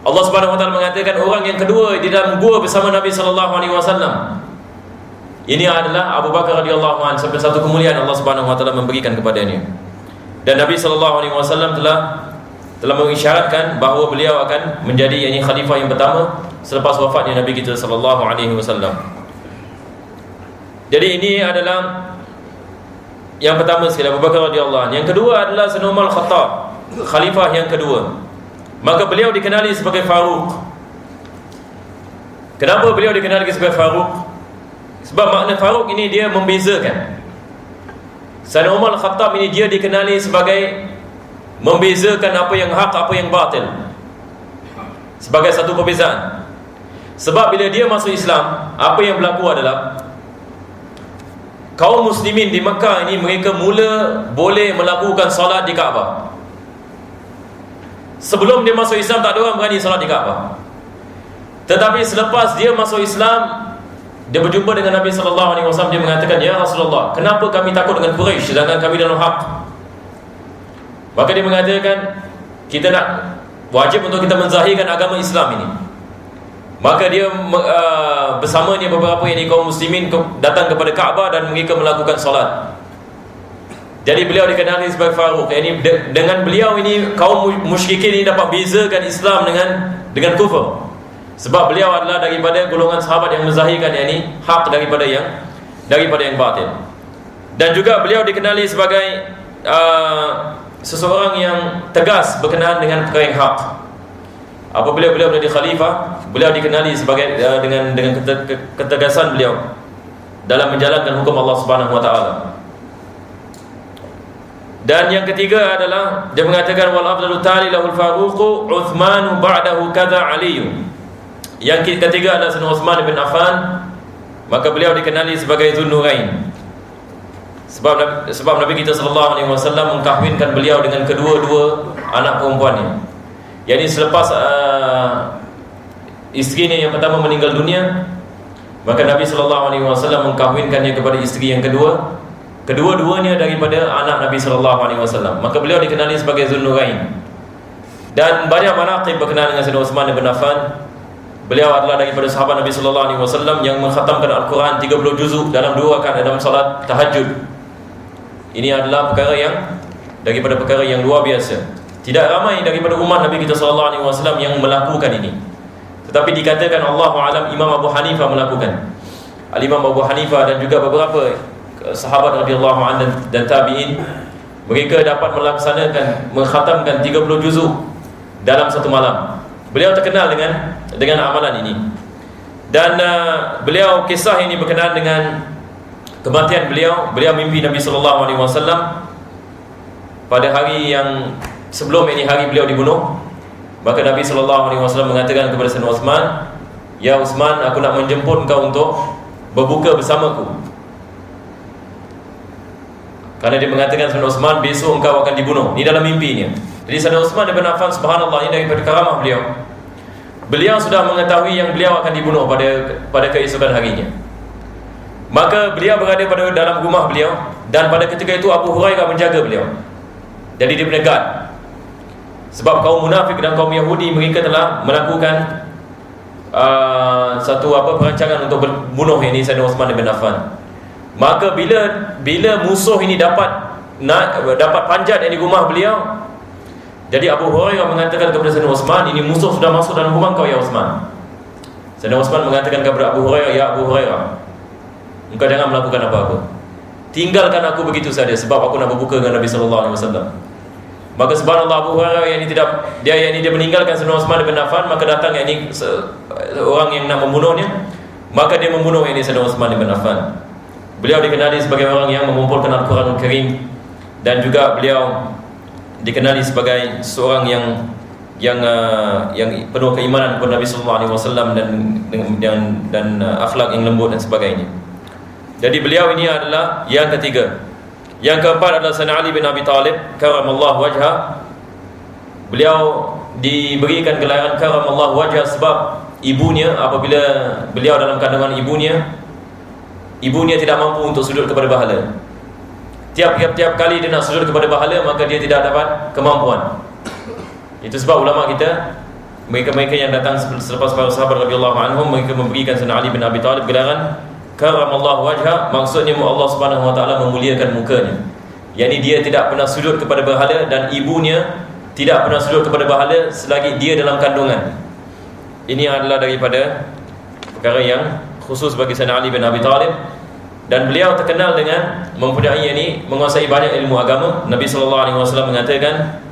[SPEAKER 3] Allah Subhanahu Wa Taala mengatakan orang yang kedua di dalam gua bersama Nabi SAW. Ini adalah Abu Bakar radhiyallahu anhu, sampai satu kemuliaan Allah Subhanahu Wa Taala memberikan kepadanya. Dan Nabi SAW telah mengisyaratkan bahawa beliau akan menjadi khalifah yang pertama selepas wafatnya Nabi kita SAW. Jadi ini adalah yang pertama sekali, Abu Bakar radhiyallahu anhu. Yang kedua adalah Sayyidina Umar Khattab, khalifah yang kedua. Maka beliau dikenali sebagai Faruq. Kenapa beliau dikenali sebagai Faruq? Sebab makna Faruq ini dia membezakan. Sayyidina Umar Khattab ini dia dikenali sebagai membezakan apa yang hak, apa yang batil, sebagai satu perbezaan. Sebab bila dia masuk Islam, apa yang berlaku adalah kaum muslimin di Mekah ini mereka mula boleh melakukan solat di Kaabah. Sebelum dia masuk Islam tak ada orang berani solat di Kaabah. Tetapi selepas dia masuk Islam, dia berjumpa dengan Nabi SAW. Dia mengatakan, ya Rasulullah, kenapa kami takut dengan Quraisy sedangkan kami dalam hak? Maka dia mengatakan, kita nak wajib untuk kita menzahirkan agama Islam ini. Maka dia bersamanya beberapa kaum muslimin datang kepada Kaabah dan mereka melakukan solat. Jadi beliau dikenali sebagai Faruq. Ini dengan beliau ini kaum musyrikin ini dapat bezakan Islam dengan kufur. Sebab beliau adalah daripada golongan sahabat yang menzahirkan hak daripada yang batil. Dan juga beliau dikenali sebagai seseorang yang tegas berkenaan dengan perkara yang hak. Apabila beliau menjadi khalifah, beliau dikenali sebagai dengan ketegasan beliau dalam menjalankan hukum Allah Subhanahu Wa Taala. Dan yang ketiga adalah dia mengatakan wal afdalu tali lahul Faruq Uthman ba'dahu kadza Ali. Yang ketiga adalah Sayyidina Uthman bin Affan, maka beliau dikenali sebagai Dzun-Nurain. Sebab Nabi kita SAW mengkahwinkan beliau dengan kedua-dua anak perempuannya. Jadi selepas isterinya yang pertama meninggal dunia, maka Nabi SAW mengkahwinkannya kepada isteri yang kedua. Kedua-duanya daripada anak Nabi SAW. Maka beliau dikenali sebagai Dzun-Nurain. Dan banyak manaqib berkenaan dengan Sayyidina Uthman bin Affan. Beliau adalah daripada sahabat Nabi SAW yang mengkhatamkan Al-Quran 30 juzuk dalam 2 rakaat dalam salat tahajud. Ini adalah daripada perkara yang luar biasa. Tidak ramai daripada umat Nabi kita SAW yang melakukan ini. Tetapi dikatakan Allahu a'lam Imam Abu Hanifah melakukan. Al-Imam Abu Hanifah dan juga beberapa sahabat radhiyallahu anhu dan tabi'in, mereka dapat mengkhatamkan 30 juzuk dalam satu malam. Beliau terkenal dengan amalan ini. Dan beliau kisah ini berkenaan dengan kematian beliau. Beliau mimpi Nabi SAW pada hari yang sebelum hari beliau dibunuh. Maka Nabi SAW mengatakan kepada Sayyidina Uthman, ya Uthman, aku nak menjemput engkau untuk berbuka bersamaku. Karena dia mengatakan Sayyidina Uthman, besok engkau akan dibunuh. Ini dalam mimpinya. Jadi Sayyidina Uthman bin Affan, subhanallah, ini daripada karamah beliau. Beliau sudah mengetahui yang beliau akan dibunuh pada keesokan harinya. Maka beliau berada pada dalam rumah beliau, dan pada ketika itu Abu Hurairah menjaga beliau. Jadi dia berdekat. Sebab kaum munafik dan kaum Yahudi, mereka telah melakukan satu perancangan untuk membunuh ini Sayyidina Uthman bin Affan. Maka bila musuh ini dapat panjat di rumah beliau, jadi Abu Hurairah mengatakan kepada Sayyidina Uthman, ini musuh sudah masuk dalam rumah kau ya Uthman. Sayyidina Uthman mengatakan kepada Abu Hurairah, ya Abu Hurairah, engkau jangan melakukan apa-apa, tinggalkan aku begitu saja, sebab aku nak berbuka dengan Nabi SAW. Maka subhanallah, Abu Hurairah dia meninggalkan Sayyidina Uthman bin Affan. Maka datang orang yang nak membunuhnya, maka dia membunuh Sayyidina Uthman bin Affan. Beliau dikenali sebagai orang yang mengumpulkan Al-Quran Al-Karim, dan juga beliau dikenali sebagai seorang yang penuh keimanan kepada Nabi SAW dan akhlak yang lembut dan sebagainya. Jadi beliau ini adalah yang ketiga. Yang keempat adalah Sayyidina Ali bin Abi Talib karamallahu wajhah. Beliau diberikan gelaran karamallahu wajhah sebab ibunya, apabila beliau dalam kandungan ibunya tidak mampu untuk sujud kepada berhala. Tiap kali dia nak sujud kepada berhala, maka dia tidak dapat kemampuan. Itu sebab ulama kita, mereka yang datang selepas para sahabat radhiyallahu anhum, mereka memberikan Sayyidina Ali bin Abi Talib gelaran karamallahu wajhah. Maksudnya Allah Subhanahu wa taala memuliakan mukanya. Yani dia tidak pernah sujud kepada berhala, dan ibunya tidak pernah sujud kepada berhala selagi dia dalam kandungan. Ini adalah daripada perkara yang khusus bagi Sayyidina Ali bin Abi Talib. Dan beliau terkenal dengan mempunyai menguasai banyak ilmu agama. Nabi SAW mengatakan,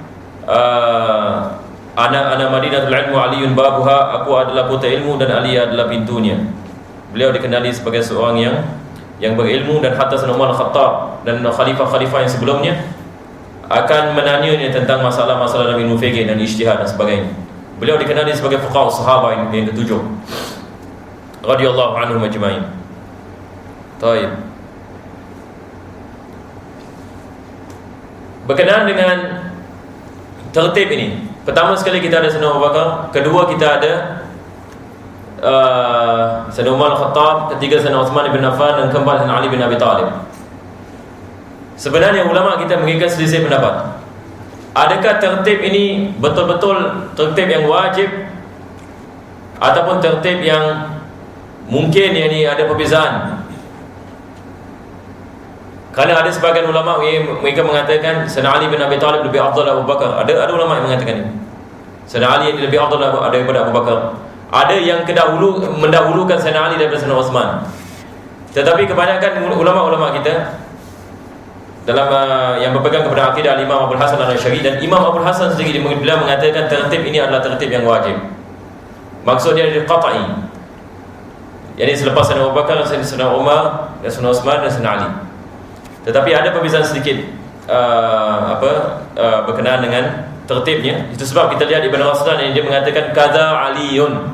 [SPEAKER 3] ana madinatul ilmu aliyun babuha, aku adalah kota ilmu dan Ali adalah pintunya. Beliau dikenali sebagai seorang yang berilmu, dan hatta Sayyidina Umar Al-Khattab dan khalifah-khalifah yang sebelumnya akan menanyanya tentang masalah-masalah ilmu fikih dan ijtihad dan sebagainya. Beliau dikenali sebagai fuqaha sahabat yang ketujuh radhiyallahu anhum ajma'in. Baik. Berkenaan dengan tertib ini, pertama sekali kita ada Sayyidina Abu Bakar, kedua kita ada Sayyidina Umar Al-Khattab, ketiga Sayyidina Uthman bin Affan, dan keempat Sayyidina Ali bin Abi Talib. Sebenarnya ulama kita mereka selisih pendapat. Adakah tertib ini betul-betul tertib yang wajib, ataupun tertib yang mungkin ada perbezaan? Kerana ada sebagian ulama mereka mengatakan Sayyidina Ali bin Abi Talib lebih afdal Abu Bakar. Ada ulama yang mengatakan ini, Sayyidina Ali lebih afdal daripada Abu Bakar. Ada yang mendahulukan Sayyidina Ali daripada Sayyidina Uthman. Tetapi kebanyakan ulama-ulama kita dalam yang berpegang kepada akidah Imam Abu Hasan Al-Asy'ari, dan Imam Abu Hasan sendiri beliau mengatakan tertib ini adalah tertib yang wajib. Maksudnya dia qat'i. Jadi selepas Sayyidina Abu Bakar, Sayyidina Umar, dan Sayyidina Uthman dan Sayyidina Ali. Tetapi ada perbezaan sedikit berkenaan dengan tertibnya. Itu sebab kita lihat Ibn Raslan yang dia mengatakan kadza Aliyun,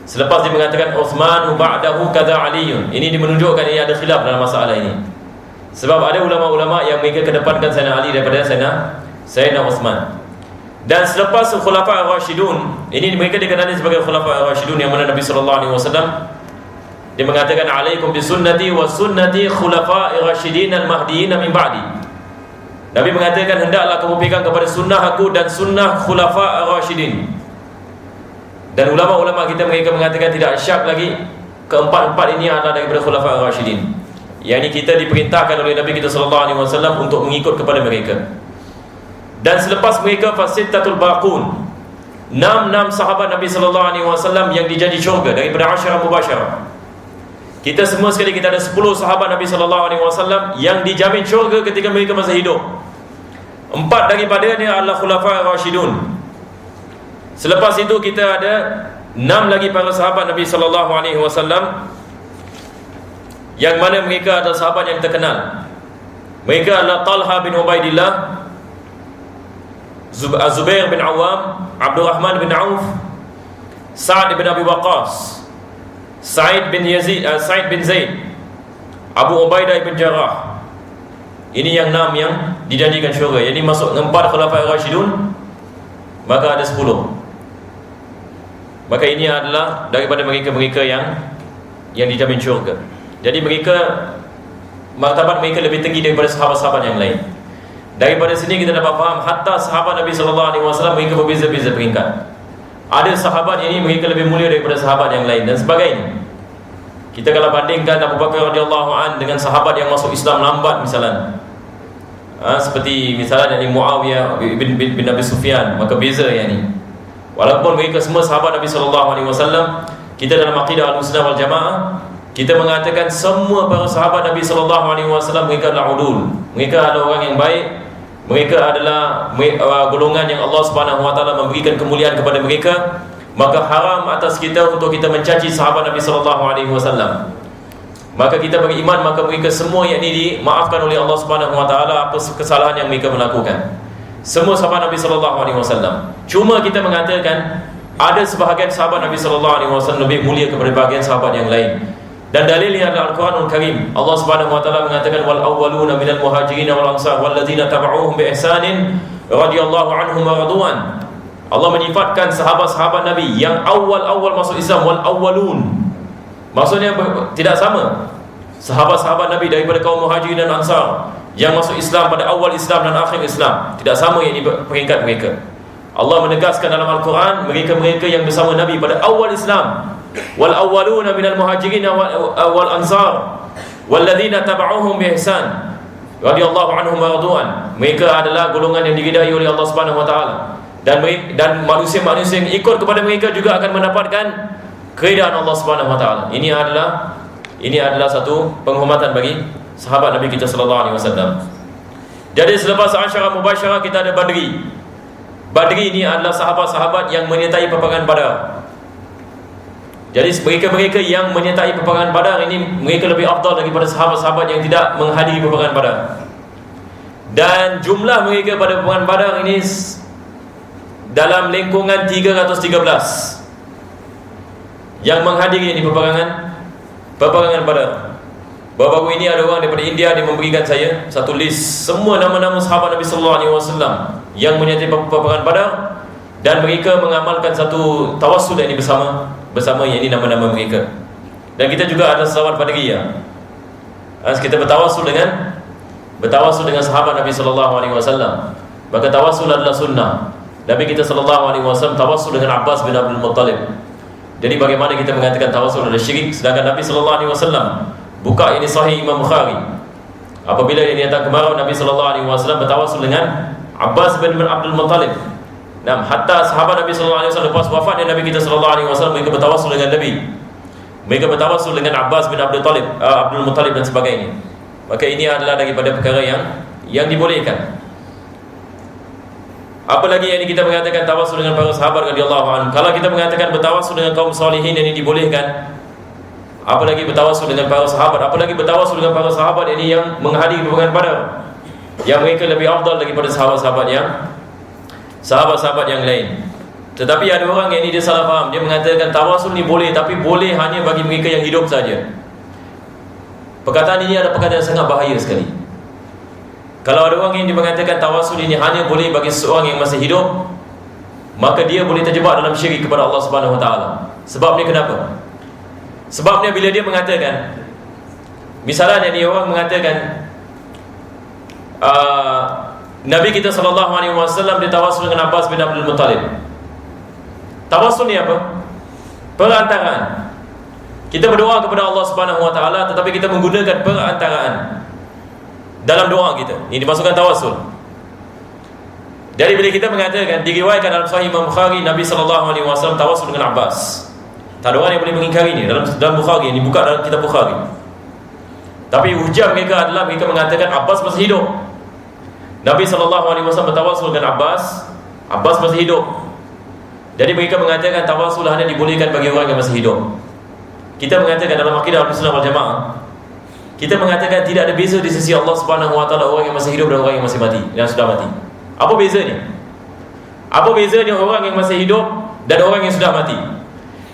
[SPEAKER 3] selepas dia mengatakan Uthman ba'dahu kadza Aliyun. Ini menunjukkan ini ada khilaf dalam masalah ini. Sebab ada ulama-ulama yang mereka kedepankan Sayyidina Ali daripada Sayyidina Uthman. Dan selepas Khulafa Ar-Rasyidun, ini mereka dikenali sebagai Khulafa Ar-Rasyidun, yang mana Nabi SAW dia mengatakan alaikum bisunnati wa sunnati khulafa ar-rasyidin al-mahdiyyin min ba'di. Nabi mengatakan hendaklah kamu pegang kepada sunnah aku dan sunnah khulafa ar-rasyidin. Dan ulama-ulama kita mereka mengatakan tidak syak lagi keempat-empat ini adalah daripada khulafa ar-rasyidin. Yang ini kita diperintahkan oleh Nabi kita SAW untuk mengikut kepada mereka. Dan selepas mereka fasittatul baqun, 6 sahabat Nabi SAW yang dijanji syurga daripada asyarah mubasyarah. Kita semua sekali kita ada 10 sahabat Nabi SAW yang dijamin syurga ketika mereka masih hidup. 4 daripadanya adalah khulafa ar-rasyidun. Selepas itu kita ada 6 lagi para sahabat Nabi SAW, yang mana mereka adalah sahabat yang terkenal. Mereka adalah Talha bin Ubaidillah, Zubair bin Awam, Abdurrahman bin Auf, Sa'ad bin Abi Waqqas, Sa'id bin Zaid, Abu Ubaidah bin Jarrah. Ini yang 6 yang dijanjikan syurga. Jadi masuk 4 khulafa ar-rasyidun, maka ada 10. Maka ini adalah daripada mereka-mereka yang dijamin syurga. Jadi mereka, martabat mereka lebih tinggi daripada sahabat-sahabat yang lain. Daripada sini kita dapat faham hatta sahabat Nabi SAW mereka berbeza-beza peringkat. Ada sahabat ini mereka lebih mulia daripada sahabat yang lain dan sebagainya. Kita kalau bandingkan Abu Bakar radhiyallahu an dengan sahabat yang masuk Islam lambat misalnya, seperti misalnya dari Muawiyah bin Abi Sufyan, maka beza yang ini. Walaupun mereka semua sahabat Nabi SAW, kita dalam akidah Ahlussunnah wal Jamaah kita mengatakan semua para sahabat Nabi SAW mereka adalah udul. Mereka adalah orang yang baik. Mereka adalah golongan yang Allah Subhanahu wa taala memberikan kemuliaan kepada mereka. Maka haram atas kita untuk kita mencaci sahabat Nabi SAW. Maka kita beriman maka mereka semua yakni dimaafkan oleh Allah Subhanahu wa taala apa kesalahan yang mereka melakukan. Semua sahabat Nabi SAW. Cuma kita mengatakan ada sebahagian sahabat Nabi SAW lebih mulia kepada bahagian sahabat yang lain. Dan dalilnya adalah Al-Quranul Karim. Allah Subhanahu wa taala mengatakan wal awwaluna minal muhajirin wal ansar walladzina tabauhum bi ihsanin radhiyallahu anhum wa radwan. Allah menyifatkan sahabat-sahabat Nabi yang awal-awal masuk Islam, wal awwalun. Maksudnya tidak sama. Sahabat-sahabat Nabi daripada kaum muhajirin dan ansar yang masuk Islam pada awal Islam dan akhir Islam, tidak sama yang peringkat mereka. Allah menegaskan dalam Al-Quran mereka-mereka yang bersama Nabi pada awal Islam, wal awwaluna minal muhajirin wal ansar walladzina tabauhum bi ihsan radhiyallahu anhum wa radwan. Mereka adalah golongan yang diridai oleh Allah Subhanahu wa taala, dan manusia-manusia yang ikut kepada mereka juga akan mendapatkan keridaan Allah Subhanahu wa taala. Ini adalah satu penghormatan bagi sahabat Nabi kita sallallahu alaihi wasallam. Jadi selepas Asyara Mubasyarah kita ada Badri. Badri ini adalah sahabat-sahabat yang menyertai peperangan Badar. Jadi mereka-mereka yang menyertai peperangan Badar ini mereka lebih afdal daripada sahabat-sahabat yang tidak menghadiri peperangan Badar. Dan jumlah mereka pada peperangan Badar ini dalam lingkungan 313 yang menghadiri ini peperangan Badar. Baru-baru ini ada orang daripada India dia memberikan saya satu list semua nama-nama sahabat Nabi sallallahu alaihi wasallam yang menyertai peperangan Badar, dan mereka mengamalkan satu tawassul ini bersama yang ini nama-nama mereka. Dan kita juga ada sahabat Badriyah. Kita bertawassul dengan sahabat Nabi sallallahu alaihi wasallam. Maka tawassul adalah sunnah. Nabi kita sallallahu alaihi wasallam tawassul dengan Abbas bin Abdul Muttalib. Jadi bagaimana kita mengatakan tawassul adalah syirik sedangkan Nabi sallallahu alaihi wasallam buka ini sahih Imam Bukhari. Apabila ini datang kemarau Nabi sallallahu alaihi wasallam bertawassul dengan Abbas bin Abdul Muttalib. Nah, hatta sahabat Nabi sallallahu alaihi wasallam lepas wafatnya Nabi kita sallallahu alaihi wasallam mereka bertawassul dengan Nabi. Mereka bertawassul dengan Abbas bin Abdul Muttalib dan sebagainya. Maka ini adalah daripada perkara yang dibolehkan. Apalagi yang kita mengatakan tawassul dengan para sahabat radhiyallahu anhum. Kalau kita mengatakan bertawassul dengan kaum salihin yang dibolehkan, apalagi bertawassul dengan para sahabat, apalagi bertawassul dengan para sahabat ini yang menghadiri peperangan Badar, yang mereka lebih afdal daripada sahabat-sahabat yang lain. Tetapi ada orang yang ini dia salah faham. Dia mengatakan tawassul ni boleh, tapi boleh hanya bagi mereka yang hidup saja. Perkataan ini adalah perkataan yang sangat bahaya sekali. Kalau ada orang yang dia mengatakan tawassul ini hanya boleh bagi seorang yang masih hidup, maka dia boleh terjebak dalam syirik kepada Allah Subhanahu wa taala. Sebabnya kenapa? Sebabnya bila dia mengatakan, misalnya ni orang mengatakan Nabi kita sallallahu alaihi wasallam ditawassul dengan Abbas bin Abdul Muttalib. Tawassul ni apa? Perantaraan. Kita berdoa kepada Allah Subhanahu wa taala tetapi kita menggunakan perantaraan dalam doa kita. Ini dimasukkan tawassul. Jadi bila kita mengatakan diriwayatkan dalam sahih Imam Bukhari Nabi sallallahu alaihi wasallam tawassul dengan Abbas. Tak ada orang yang boleh mengingkari ini dalam Bukhari, ini buka dalam kitab Bukhari. Tapi hujah mereka adalah mereka mengatakan Abbas masih hidup. Nabi SAW bertawassul dengan Abbas masih hidup. Jadi mereka mengatakan tawassul hanya dibolehkan bagi orang yang masih hidup. Kita mengatakan dalam akidah Ahlussunnah wal Jamaah, kita mengatakan tidak ada beza di sisi Allah Subhanahu wa taala orang yang masih hidup dan orang yang masih mati, yang sudah mati. Apa bezanya? Apa bezanya orang yang masih hidup dan orang yang sudah mati?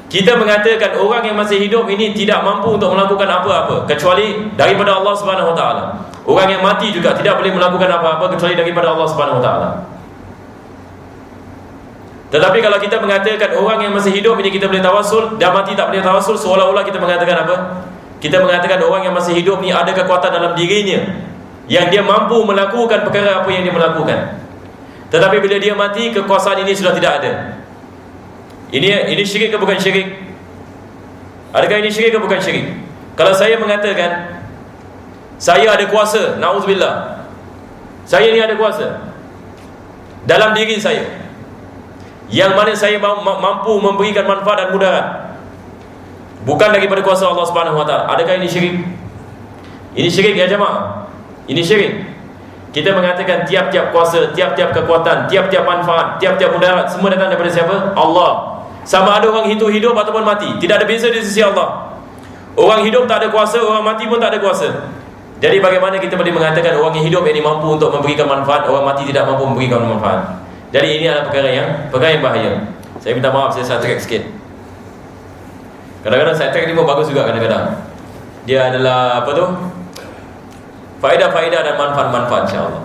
[SPEAKER 3] Kita mengatakan orang yang masih hidup ini tidak mampu untuk melakukan apa-apa kecuali daripada Allah Subhanahu wa taala. Orang yang mati juga tidak boleh melakukan apa-apa kecuali daripada Allah Subhanahu wa taala. Tetapi kalau kita mengatakan orang yang masih hidup ini kita boleh tawassul, dan mati tak boleh tawassul, seolah-olah kita mengatakan apa? Kita mengatakan orang yang masih hidup ni ada kekuatan dalam dirinya yang dia mampu melakukan perkara apa yang dia melakukan. Tetapi bila dia mati, kekuasaan ini sudah tidak ada. Ini syirik ke bukan syirik? Adakah ini syirik ke bukan syirik? Kalau saya mengatakan saya ada kuasa, na'udzubillah, saya ni ada kuasa dalam diri saya, yang mana saya mampu memberikan manfaat dan mudarat, bukan daripada kuasa Allah Subhanahu Wa Taala. Adakah ini syirik? Ini syirik ya jemaah. Ini syirik. Kita mengatakan tiap-tiap kuasa, tiap-tiap kekuatan, tiap-tiap manfaat, tiap-tiap mudarat semua datang daripada siapa? Allah. Sama ada orang itu hidup ataupun mati, tidak ada beza di sisi Allah. Orang hidup tak ada kuasa, orang mati pun tak ada kuasa. Jadi bagaimana kita boleh mengatakan orang yang hidup ini mampu untuk memberikan manfaat, orang mati tidak mampu memberikan manfaat? Jadi ini adalah perkara yang bahaya. Saya minta maaf, saya side track sikit. Kadang-kadang side track ni pun bagus juga kadang-kadang. Dia adalah apa tu? Faedah-faedah dan manfaat-manfaat, insya-Allah.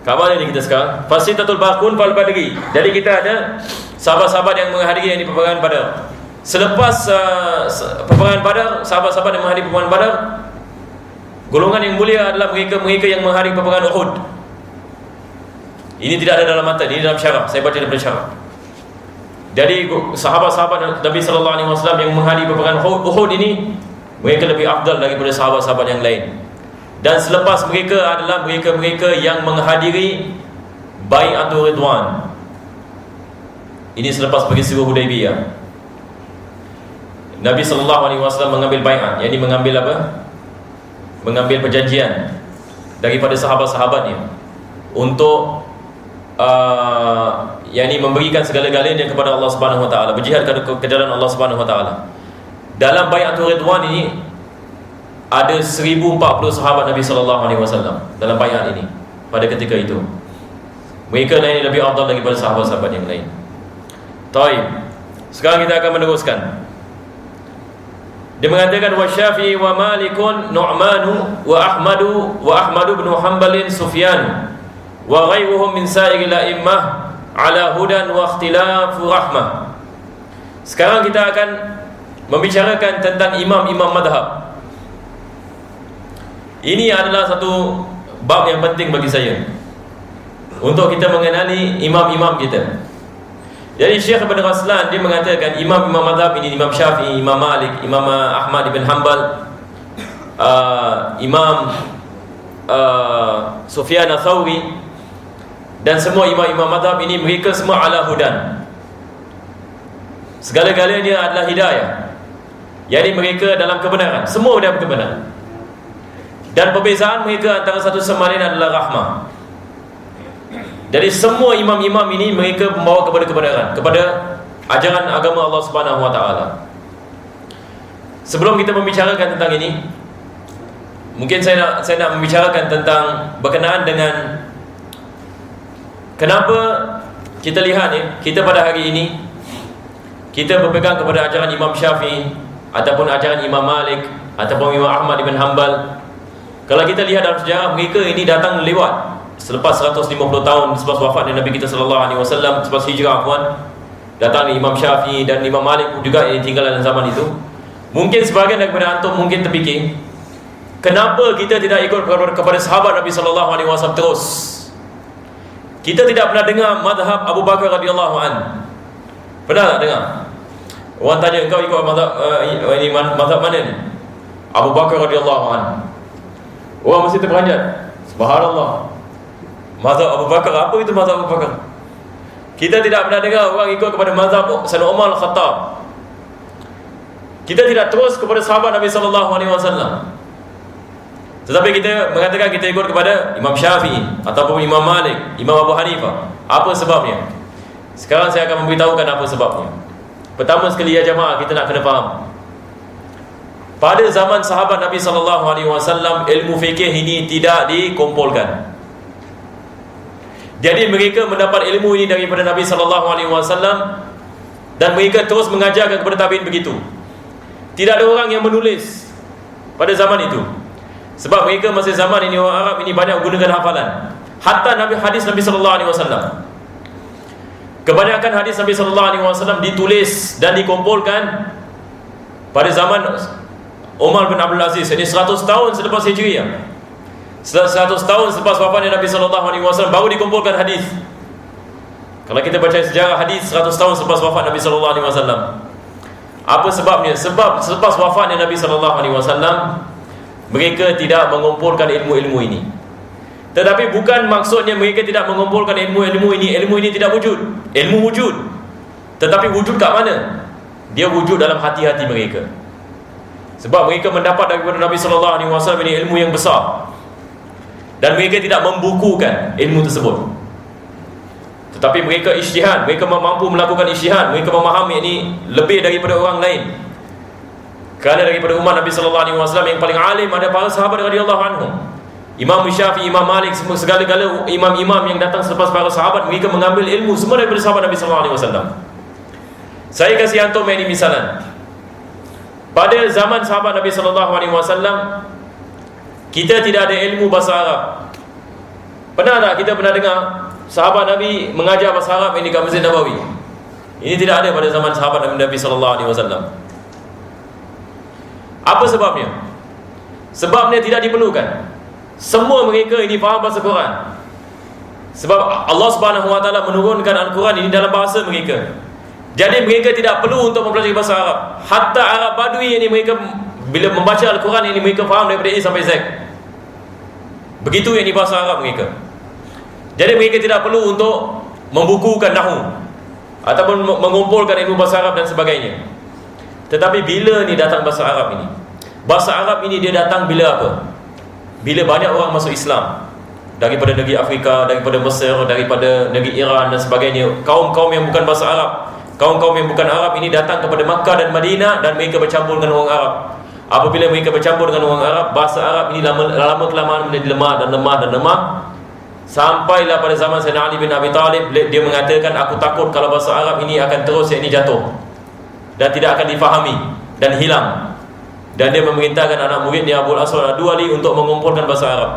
[SPEAKER 3] Kabar ini kita sekarang Fasitatul Bakun Fal Badri. Jadi kita ada sahabat-sahabat yang menghadiri yang di peperangan Badar. Selepas peperangan Badar, sahabat-sahabat yang menghadiri peperangan Badar, golongan yang mulia adalah mereka yang menghadiri peperangan Uhud. Ini tidak ada dalam matan, ini dalam syarah. Saya baca daripada syarah. Jadi sahabat-sahabat Nabi sallallahu alaihi wasallam yang menghadiri peperangan Uhud ini, mereka lebih afdal daripada sahabat-sahabat yang lain. Dan selepas mereka adalah mereka yang menghadiri Bai'atul Ridwan. Ini selepas peristiwa Hudaibiyah. Nabi sallallahu alaihi wasallam mengambil bai'at, yakni mengambil apa? Mengambil perjanjian daripada sahabat-sahabatnya untuk yakni memberikan segala-galanya kepada Allah Subhanahu Wa Taala, berjihad ke jalan Allah Subhanahu Wa Taala. Dalam Bai'atul Ridwan ini ada 1040 sahabat Nabi sallallahu alaihi wasallam dalam bai'at ini pada ketika itu. Mereka lain lebih afdal daripada sahabat-sahabat yang lain. Baik. Sekarang kita akan meneruskan. Dia mengatakan wa Syafi'i wa Malikun Nu'manu wa Ahmadu bin Hanbalin Sufyan wa ghairuhum min sa'iril a'immah ala hudan wa ikhtilafu rahmah. Sekarang kita akan membicarakan tentang imam-imam madhab. Ini adalah satu bab yang penting bagi saya untuk kita mengenali imam-imam kita. Jadi Syekh Ibn Raslan dia mengatakan imam-imam madhab ini, Imam Syafi'i, Imam Malik, Imam Ahmad bin Hanbal, Imam Sufyan Ats-Tsauri, dan semua imam-imam madhab ini mereka semua ala hudan. Segala-galanya adalah hidayah. Jadi mereka dalam kebenaran, semua dalam kebenaran. Dan perbezaan mereka antara satu sama lain adalah rahmah. Jadi semua imam-imam ini mereka membawa kepada kebenaran, kepada ajaran agama Allah Subhanahu Wa Taala. Sebelum kita membicarakan tentang ini, mungkin saya nak membicarakan tentang berkenaan dengan kenapa kita lihat kita pada hari ini kita berpegang kepada ajaran Imam Syafi'i ataupun ajaran Imam Malik ataupun Imam Ahmad bin Hanbal. Kalau kita lihat dalam sejarah, mereka ini datang lewat selepas 150 tahun selepas wafat Nabi kita sallallahu alaihi wasallam, selepas hijrah datang Imam Syafi'i dan Imam Malik juga yang tinggal dalam zaman itu. Mungkin sebahagian daripada antum mungkin terfikir, kenapa kita tidak ikut kepada sahabat Nabi sallallahu alaihi wasallam terus? Kita tidak pernah dengar mazhab Abu Bakar radhiyallahu an. Pernah tak dengar? Orang tanya, engkau ikut mazhab mana ni? Abu Bakar radhiyallahu an. Orang mesti terperanjat. Subhanallah. Mazhab Abu Bakar, apa itu mazhab Abu Bakar? Kita tidak pernah dengar orang ikut kepada mazhab Sayyidina Umar Al-Khattab. Kita tidak terus kepada sahabat Nabi sallallahu alaihi wasallam. Tetapi kita mengatakan kita ikut kepada Imam Syafi'i ataupun Imam Malik, Imam Abu Hanifah. Apa sebabnya? Sekarang saya akan memberitahukan apa sebabnya. Pertama sekali ya jemaah, kita nak kena faham. Pada zaman sahabat Nabi sallallahu alaihi wasallam, ilmu fikih ini tidak dikumpulkan. Jadi mereka mendapat ilmu ini daripada Nabi sallallahu alaihi wasallam dan mereka terus mengajarkan kepada tabi'in begitu. Tidak ada orang yang menulis pada zaman itu. Sebab mereka masa zaman ini orang Arab ini banyak menggunakan hafalan. Hatta hadis Nabi sallallahu alaihi wasallam, kebanyakan hadis Nabi sallallahu alaihi wasallam ditulis dan dikumpulkan pada zaman Umar bin Abdul Aziz, ini 100 tahun selepas Hijriah. 100 tahun selepas wafatnya Nabi SAW baru dikumpulkan hadis. Kalau kita baca sejarah hadis 100 tahun selepas wafat Nabi SAW. Apa sebabnya? Sebab selepas wafatnya Nabi SAW, mereka tidak mengumpulkan ilmu-ilmu ini. Tetapi bukan maksudnya mereka tidak mengumpulkan ilmu-ilmu ini. Ilmu ini tidak wujud. Ilmu wujud, tetapi wujud kat mana? Dia wujud dalam hati-hati mereka. Sebab mereka mendapat daripada Nabi SAW ini ilmu yang besar, dan mereka tidak membukukan ilmu tersebut. Tetapi mereka ijtihad, mereka mampu melakukan ijtihad, mereka memahami ini lebih daripada orang lain. Kerana daripada umat Nabi SAW yang paling alim ada para sahabat radhiyallahu anhum. Imam Syafi'i, Imam Malik, segala-gala imam-imam yang datang selepas para sahabat, mereka mengambil ilmu semua daripada sahabat Nabi SAW. Saya kasih antum ini misalan. Pada zaman sahabat Nabi SAW, kita tidak ada ilmu bahasa Arab. Pernah tak kita pernah dengar sahabat Nabi mengajar bahasa Arab ini kat Masjid Nabawi? Ini tidak ada pada zaman sahabat Nabi SAW. Apa sebabnya? Sebabnya tidak diperlukan. Semua mereka ini faham bahasa Quran. Sebab Allah Subhanahu Wa Taala menurunkan Al-Quran ini dalam bahasa mereka. Jadi mereka tidak perlu untuk mempelajari bahasa Arab. Hatta Arab Badui ini, mereka bila membaca Al-Quran ini mereka faham daripada A sampai Z. Begitu yang di bahasa Arab mereka. Jadi mereka tidak perlu untuk membukukan nahwu ataupun mengumpulkan ilmu bahasa Arab dan sebagainya. Tetapi bila ni datang bahasa Arab ini? Bahasa Arab ini dia datang bila apa? Bila banyak orang masuk Islam daripada negeri Afrika, daripada Mesir, daripada negeri Iran dan sebagainya. Kaum-kaum yang bukan bahasa Arab, kaum-kaum yang bukan Arab ini datang kepada Makkah dan Madinah, dan mereka bercampur dengan orang Arab. Apabila mereka bercampur dengan orang Arab, bahasa Arab ini lama kelamaan menjadi lemah dan lemah dan lemah. Sampailah pada zaman Sayyidina Ali bin Abi Talib, dia mengatakan, aku takut kalau bahasa Arab ini akan terus jatuh dan tidak akan difahami dan hilang. Dan dia memerintahkan anak muridnya Abu Al-Aswad Ad-Duali untuk mengumpulkan bahasa Arab.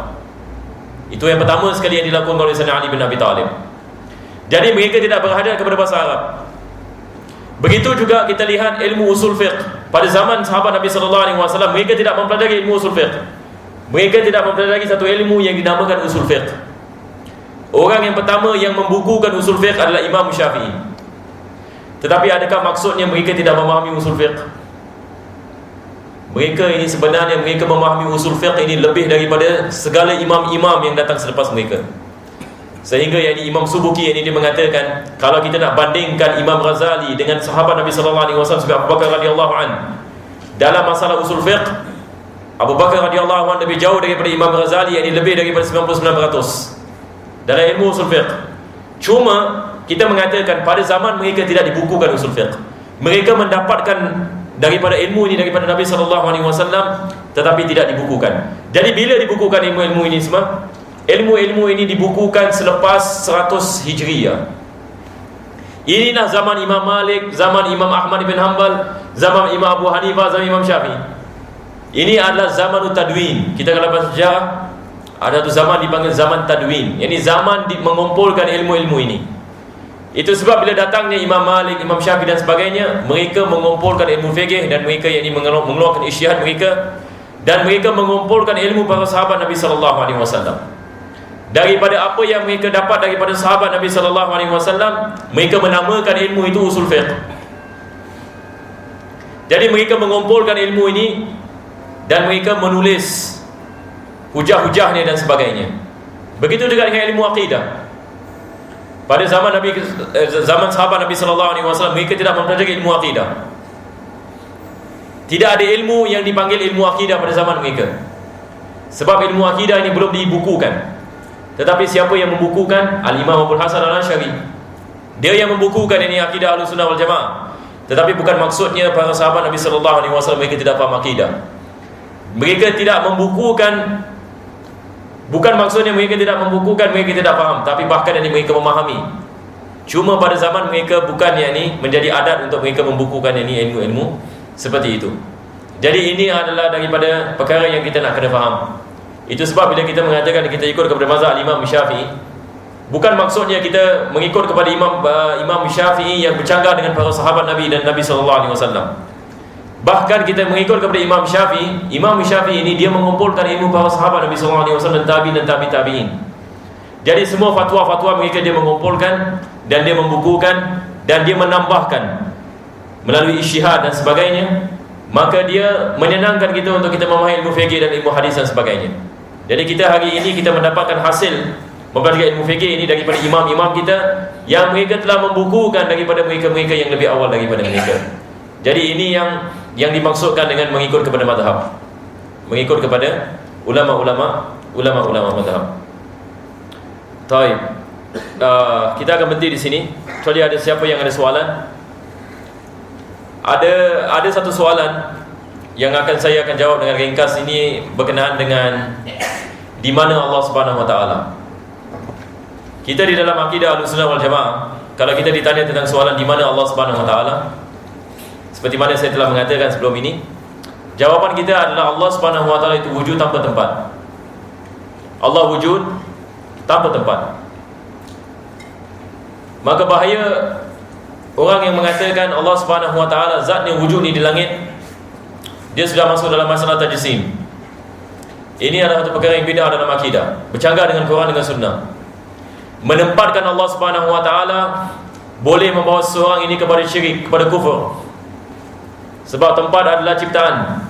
[SPEAKER 3] Itu yang pertama sekali yang dilakukan oleh Sayyidina Ali bin Abi Talib. Jadi mereka tidak berhadap kepada bahasa Arab. Begitu juga kita lihat ilmu usul fiqh. Pada zaman sahabat Nabi SAW, mereka tidak mempelajari ilmu usul fiqh. Mereka tidak mempelajari satu ilmu yang dinamakan usul fiqh. Orang yang pertama yang membukukan usul fiqh adalah Imam Syafi'i. Tetapi adakah maksudnya mereka tidak memahami usul fiqh? Mereka ini sebenarnya mereka memahami usul fiqh ini lebih daripada segala imam-imam yang datang selepas mereka. Sehingga yang ini Imam Subuki ini dia mengatakan, kalau kita nak bandingkan Imam Ghazali dengan sahabat Nabi SAW seperti Abu Bakar radhiyallahu an dalam masalah usul fiqh, Abu Bakar radhiyallahu an lebih jauh daripada Imam Ghazali, yang ini lebih daripada 99% dalam ilmu usul fiqh. Cuma kita mengatakan pada zaman mereka tidak dibukukan usul fiqh. Mereka mendapatkan daripada ilmu ini daripada Nabi SAW, tetapi tidak dibukukan. Jadi bila dibukukan ilmu-ilmu ini semua? Ilmu-ilmu ini dibukukan selepas 100 Hijriah. Inilah zaman Imam Malik, zaman Imam Ahmad bin Hanbal, zaman Imam Abu Hanifah, zaman Imam Syafi'i. Ini adalah zaman tadwin. Kita kalau baca sejarah, ada satu zaman dipanggil zaman tadwin. Ini zaman mengumpulkan ilmu-ilmu ini. Itu sebab bila datangnya Imam Malik, Imam Syafi'i dan sebagainya, mereka mengumpulkan ilmu fiqh, dan mereka yang ini mengeluarkan ijtihad mereka, dan mereka mengumpulkan ilmu para sahabat Nabi SAW. Daripada apa yang mereka dapat daripada sahabat Nabi SAW, mereka menamakan ilmu itu usul fiqh. Jadi mereka mengumpulkan ilmu ini dan mereka menulis hujah-hujahnya dan sebagainya. Begitu juga dengan ilmu akidah. Pada zaman sahabat Nabi SAW, mereka tidak mempelajari ilmu akidah. Tidak ada ilmu yang dipanggil ilmu akidah pada zaman mereka. Sebab ilmu akidah ini belum dibukukan. Tetapi siapa yang membukukan? Al-Imam Abul Hasan Al-Asy'ari. Dia yang membukukan ini akidah Ahlussunnah wal Jamaah. Tetapi bukan maksudnya para sahabat Nabi SAW mereka tidak faham akidah. Mereka tidak membukukan, bukan maksudnya mereka tidak membukukan, mereka tidak faham, tapi bahkan ini mereka memahami. Cuma pada zaman mereka bukan yang ini menjadi adat untuk mereka membukukan ini ilmu-ilmu seperti itu. Jadi ini adalah daripada perkara yang kita nak kena faham. Itu sebab bila kita mengatakan kita ikut kepada mazhab Imam Syafi'i, bukan maksudnya kita mengikut kepada Imam Syafi'i yang bercanggah dengan para sahabat Nabi dan Nabi SAW. Bahkan kita mengikut kepada Imam Syafi'i. Imam Syafi'i ini dia mengumpulkan ilmu para sahabat Nabi SAW dan tabi'in dan tabi'in. Jadi semua fatwa-fatwa mereka dia mengumpulkan dan dia membukukan dan dia menambahkan melalui ijtihad dan sebagainya. Maka dia menyenangkan kita untuk kita memahami ilmu fikih dan ilmu hadis dan sebagainya. Jadi kita hari ini kita mendapatkan hasil mempelajari ilmu fikih ini daripada imam-imam kita yang mereka telah membukukan daripada mereka-mereka yang lebih awal daripada mereka. Jadi ini yang dimaksudkan dengan mengikut kepada mazhab, mengikut kepada ulama-ulama mazhab. Baik. Kita akan berhenti di sini. Kecuali ada siapa yang ada soalan? Ada satu soalan yang saya akan jawab dengan ringkas. Ini berkenaan dengan di mana Allah Subhanahu Wa Taala. Kita di dalam akidah Ahlussunnah wal Jamaah, kalau kita ditanya tentang soalan di mana Allah Subhanahu Wa Taala, seperti mana saya telah mengatakan sebelum ini, jawapan kita adalah Allah Subhanahu Wa Taala itu wujud tanpa tempat. Allah wujud tanpa tempat. Maka bahaya orang yang mengatakan Allah Subhanahu Wa Taala zat yang wujud ni di langit, dia sudah masuk dalam masalah tajsim. Ini adalah satu perkara yang bid'ah dalam akidah, bercanggah dengan Quran dengan Sunnah. Menempatkan Allah Subhanahu Wa Taala boleh membawa seorang ini kepada syirik, kepada kufur. Sebab tempat adalah ciptaan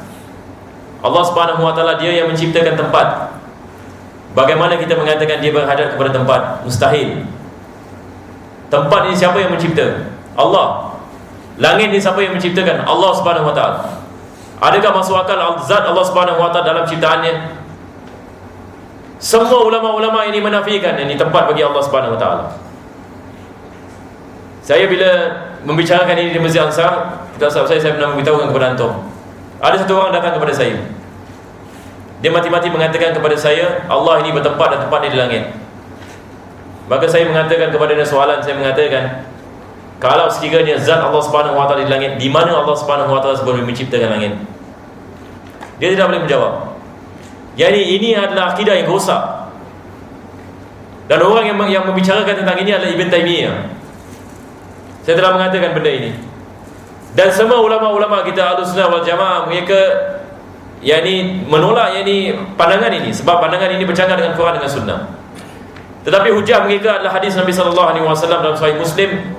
[SPEAKER 3] Allah Subhanahu Wa Taala, dia yang menciptakan tempat. Bagaimana kita mengatakan dia berhadap kepada tempat? Mustahil. Tempat ini siapa yang mencipta? Allah. Langit ini siapa yang menciptakan? Allah Subhanahu Wa Taala. Adakah masuk akal zat Allah Subhanahu Wa Taala dalam ciptaannya? Semua ulama-ulama ini menafikan ini tempat bagi Allah Subhanahu Wa Taala. Saya bila membicarakan ini di Masjid Ansar, saya pernah memberitahukan kepada antum. Ada satu orang datang kepada saya. Dia mati-mati mengatakan kepada saya, Allah ini bertempat dan tempatnya di langit. Maka saya mengatakan kepada dia soalan, saya mengatakan, kalau sekiranya zat Allah Subhanahu Wa Taala di langit, di mana Allah Subhanahu Wa Taala sebelum menciptakan langit? Dia tidak boleh menjawab. Jadi ini adalah akidah yang rosak. Dan orang yang membicarakan tentang ini adalah Ibn Taymiyah. Saya telah mengatakan benda ini. Dan semua ulama-ulama kita Ahlussunnah wal Jamaah, mereka menolak pandangan ini, sebab pandangan ini bercanggah dengan Quran dengan Sunnah. Tetapi hujah mereka adalah hadis Nabi sallallahu alaihi wasallam dalam Sahih Muslim.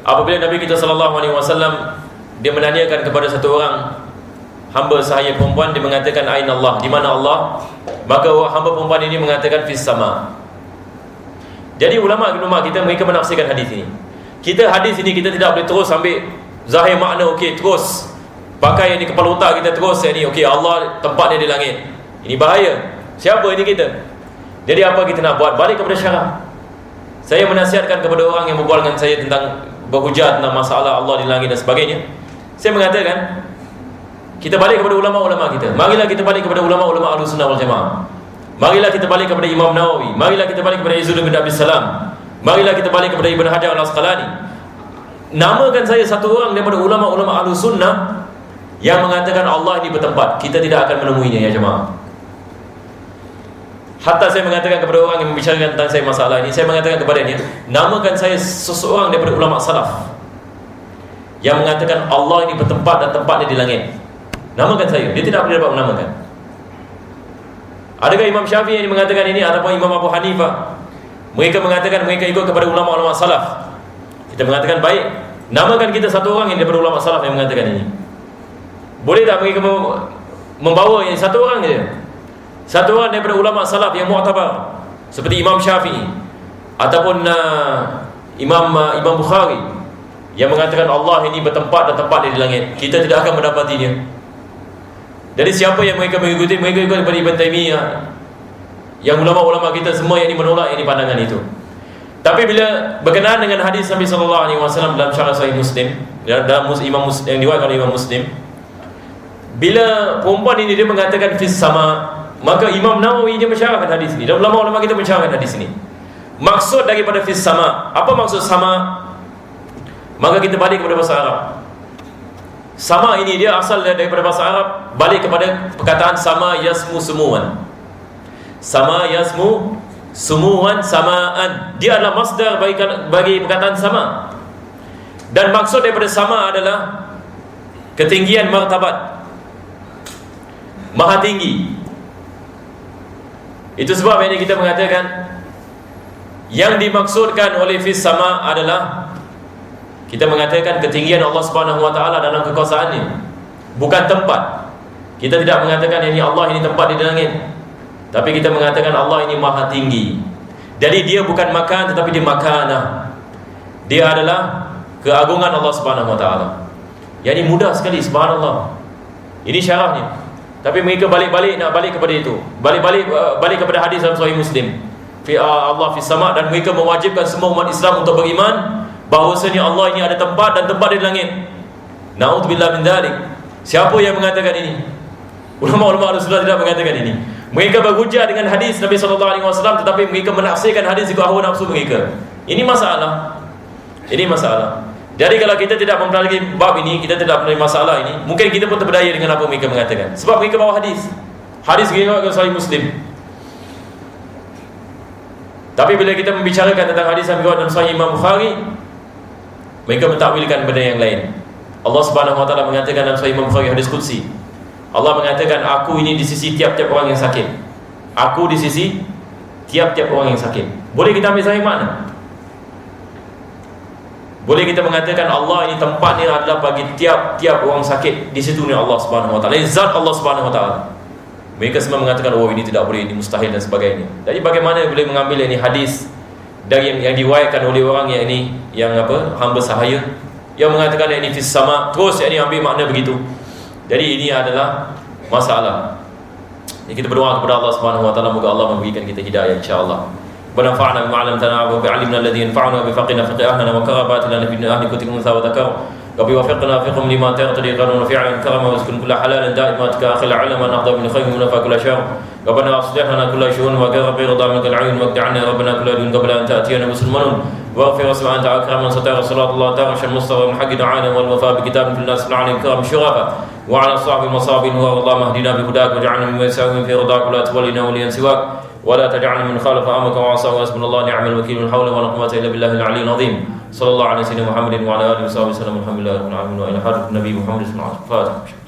[SPEAKER 3] Apabila Nabi kita sallallahu alaihi wasallam dia menanyakan kepada satu orang hamba sahaya perempuan, dia mengatakan aina Allah, di mana Allah? Maka hamba perempuan ini mengatakan fis sama. Jadi ulama-ulama kita mereka menafsirkan hadis ini. Hadis ini kita tidak boleh terus ambil zahir makna, okey terus pakai yang di kepala otak kita terus okey Allah tempatnya di langit. Ini bahaya. Siapa ini kita? Jadi apa kita nak buat? Balik kepada syarah. Saya menasihatkan kepada orang yang berbual dengan saya tentang berhujat tentang masalah Allah di langit dan sebagainya. Saya mengatakan kita balik kepada ulama-ulama kita. Marilah kita balik kepada ulama-ulama Ahlussunnah wal Jamaah. Marilah kita balik kepada Imam Nawawi. Marilah kita balik kepada Izzuddin bin Abdus Salam. Marilah kita balik kepada Ibn Hajar al-Asqalani. Namakan saya satu orang daripada ulama-ulama Ahlussunnah yang mengatakan Allah ini bertempat. Kita tidak akan menemuinya ya jemaah. Hatta saya mengatakan kepada orang yang membicarakan tentang saya masalah ini, saya mengatakan kepadanya, namakan saya seseorang daripada ulama salaf yang mengatakan Allah ini bertempat dan tempatnya di langit. Namakan saya. Dia tidak boleh dapat menamakan. Adakah Imam Syafi'i yang mengatakan ini ataupun Imam Abu Hanifah? Mereka mengatakan mereka ikut kepada ulama-ulama salaf. Kita mengatakan baik, namakan kita satu orang yang daripada ulama salaf yang mengatakan ini. Boleh tak mereka membawa yang satu orang saja? Satu orang daripada ulama salaf yang mu'tabar, seperti Imam Syafi'i ataupun Imam Bukhari yang mengatakan Allah ini bertempat dan tempat di langit. Kita tidak akan mendapatinya. Jadi siapa yang mereka mengikuti? Mereka ikut kepada Ibn Taymiyah. Yang ulama-ulama kita semua yang menolak ini pandangan itu. Tapi bila berkenaan dengan hadis Nabi sallallahu alaihi wasallam dalam syarah Sahih Muslim, dalam Imam Muslim yang diriwayatkan oleh Imam Muslim, bila perempuan ini dia mengatakan fis sama, maka Imam Nawawi dia mensyarahkan hadis ini. Dan ulama-ulama kita mensyarahkan hadis ini. Maksud daripada fis sama, apa maksud sama? Maka kita balik kepada bahasa Arab. Sama ini dia asal daripada bahasa Arab, balik kepada perkataan sama yasmu sumuan. Sama yasmu sumuan samaan. Dia adalah masdar bagi perkataan sama. Dan maksud daripada sama adalah ketinggian martabat, maha tinggi. Itu sebab ini kita mengatakan yang dimaksudkan oleh fis sama adalah kita mengatakan ketinggian Allah Subhanahu wa taala dalam kekuasaannya, bukan tempat. Kita tidak mengatakan ini Allah ini tempat di langit, tapi kita mengatakan Allah ini maha tinggi. Jadi dia bukan makan tetapi dia makanah. Dia adalah keagungan Allah Subhanahu wa taala. Yang ini mudah sekali, subhanallah. Ini syarahnya. Tapi mereka balik-balik nak balik kepada itu. Balik kepada hadis dalam Sahih Muslim. Allah fis sama, dan mereka mewajibkan semua umat Islam untuk beriman bahawasanya Allah ini ada tempat dan tempat di langit. Na'udzubillah min dzalik. Siapa yang mengatakan ini? Ulama-ulama Rasulullah tidak mengatakan ini. Mereka berhujjah dengan hadis Nabi SAW, tetapi mereka menaksirkan hadis ikut hawa nafsu mereka. Ini masalah. Ini masalah. Jadi kalau kita tidak mempelajari bab ini, kita tidak mempelajari masalah ini, mungkin kita pun terpedaya dengan apa mereka mengatakan. Sebab mereka bawa hadis. Hadis riwayat Sahih Muslim. Tapi bila kita membicarakan tentang hadis yang riwayat dalam Sahih Imam Bukhari, mereka mentakwilkan benda yang lain. Allah Subhanahu wa taala mengatakan dalam Sahih Imam Bukhari hadis qudsi. Allah mengatakan, aku ini di sisi tiap-tiap orang yang sakit. Aku di sisi tiap-tiap orang yang sakit. Boleh kita ambil sahih makna? Boleh kita mengatakan Allah ini tempatnya adalah bagi tiap-tiap orang sakit. Di situ ni Allah Subhanahu wa taala, zat Allah Subhanahu wa taala. Mereka semua mengatakan oh ini tidak boleh, ini mustahil dan sebagainya. Jadi bagaimana boleh mengambil ini hadis dari yang diriwayatkan oleh orang yang ini yang hamba sahaya yang mengatakan yang ini fis sama, terus yang ini ambil makna begitu. Jadi ini adalah masalah. Jadi kita berdoa kepada Allah Subhanahu wa taala, moga Allah memberikan kita hidayah insya-Allah. ونفعنا بما علمتنا وبعلمنا الذي ينفعنا وبفقنا فقه أهلنا وكربات لنا في أهل كتب أنثى وذكر ربي وفقنا فيكم لما تقتضي قانون وفعلا كرما واسكن كل حلال دائما كاخر علما نقضى من خير ونفع كل شر ربنا اصلح لنا كل شؤون وقر ربي رضا منك العين واقطعنا ربنا كل دون قبل ان تاتينا مسلمون واغفر واسمع انت اكرم من ستر صلاه الله تغش المصطفى من حق دعانا والوفاء بكتاب في الناس العالم كرم شرفا وعلى صاحب المصاب هو الله مهدنا بهداك وجعلنا ممن يساوي في رضاك ولا تولنا وليا سواك ولا تجعلنا من خالف امرك وعصاه وحسبنا الله نعم الوكيل من حول ولا قوه الا بالله العلي العظيم صلى الله على سيدنا محمد وعلى اله وصحبه وسلم الحمد لله رب العالمين والى حضره النبي محمد صلى الله عليه وسلم.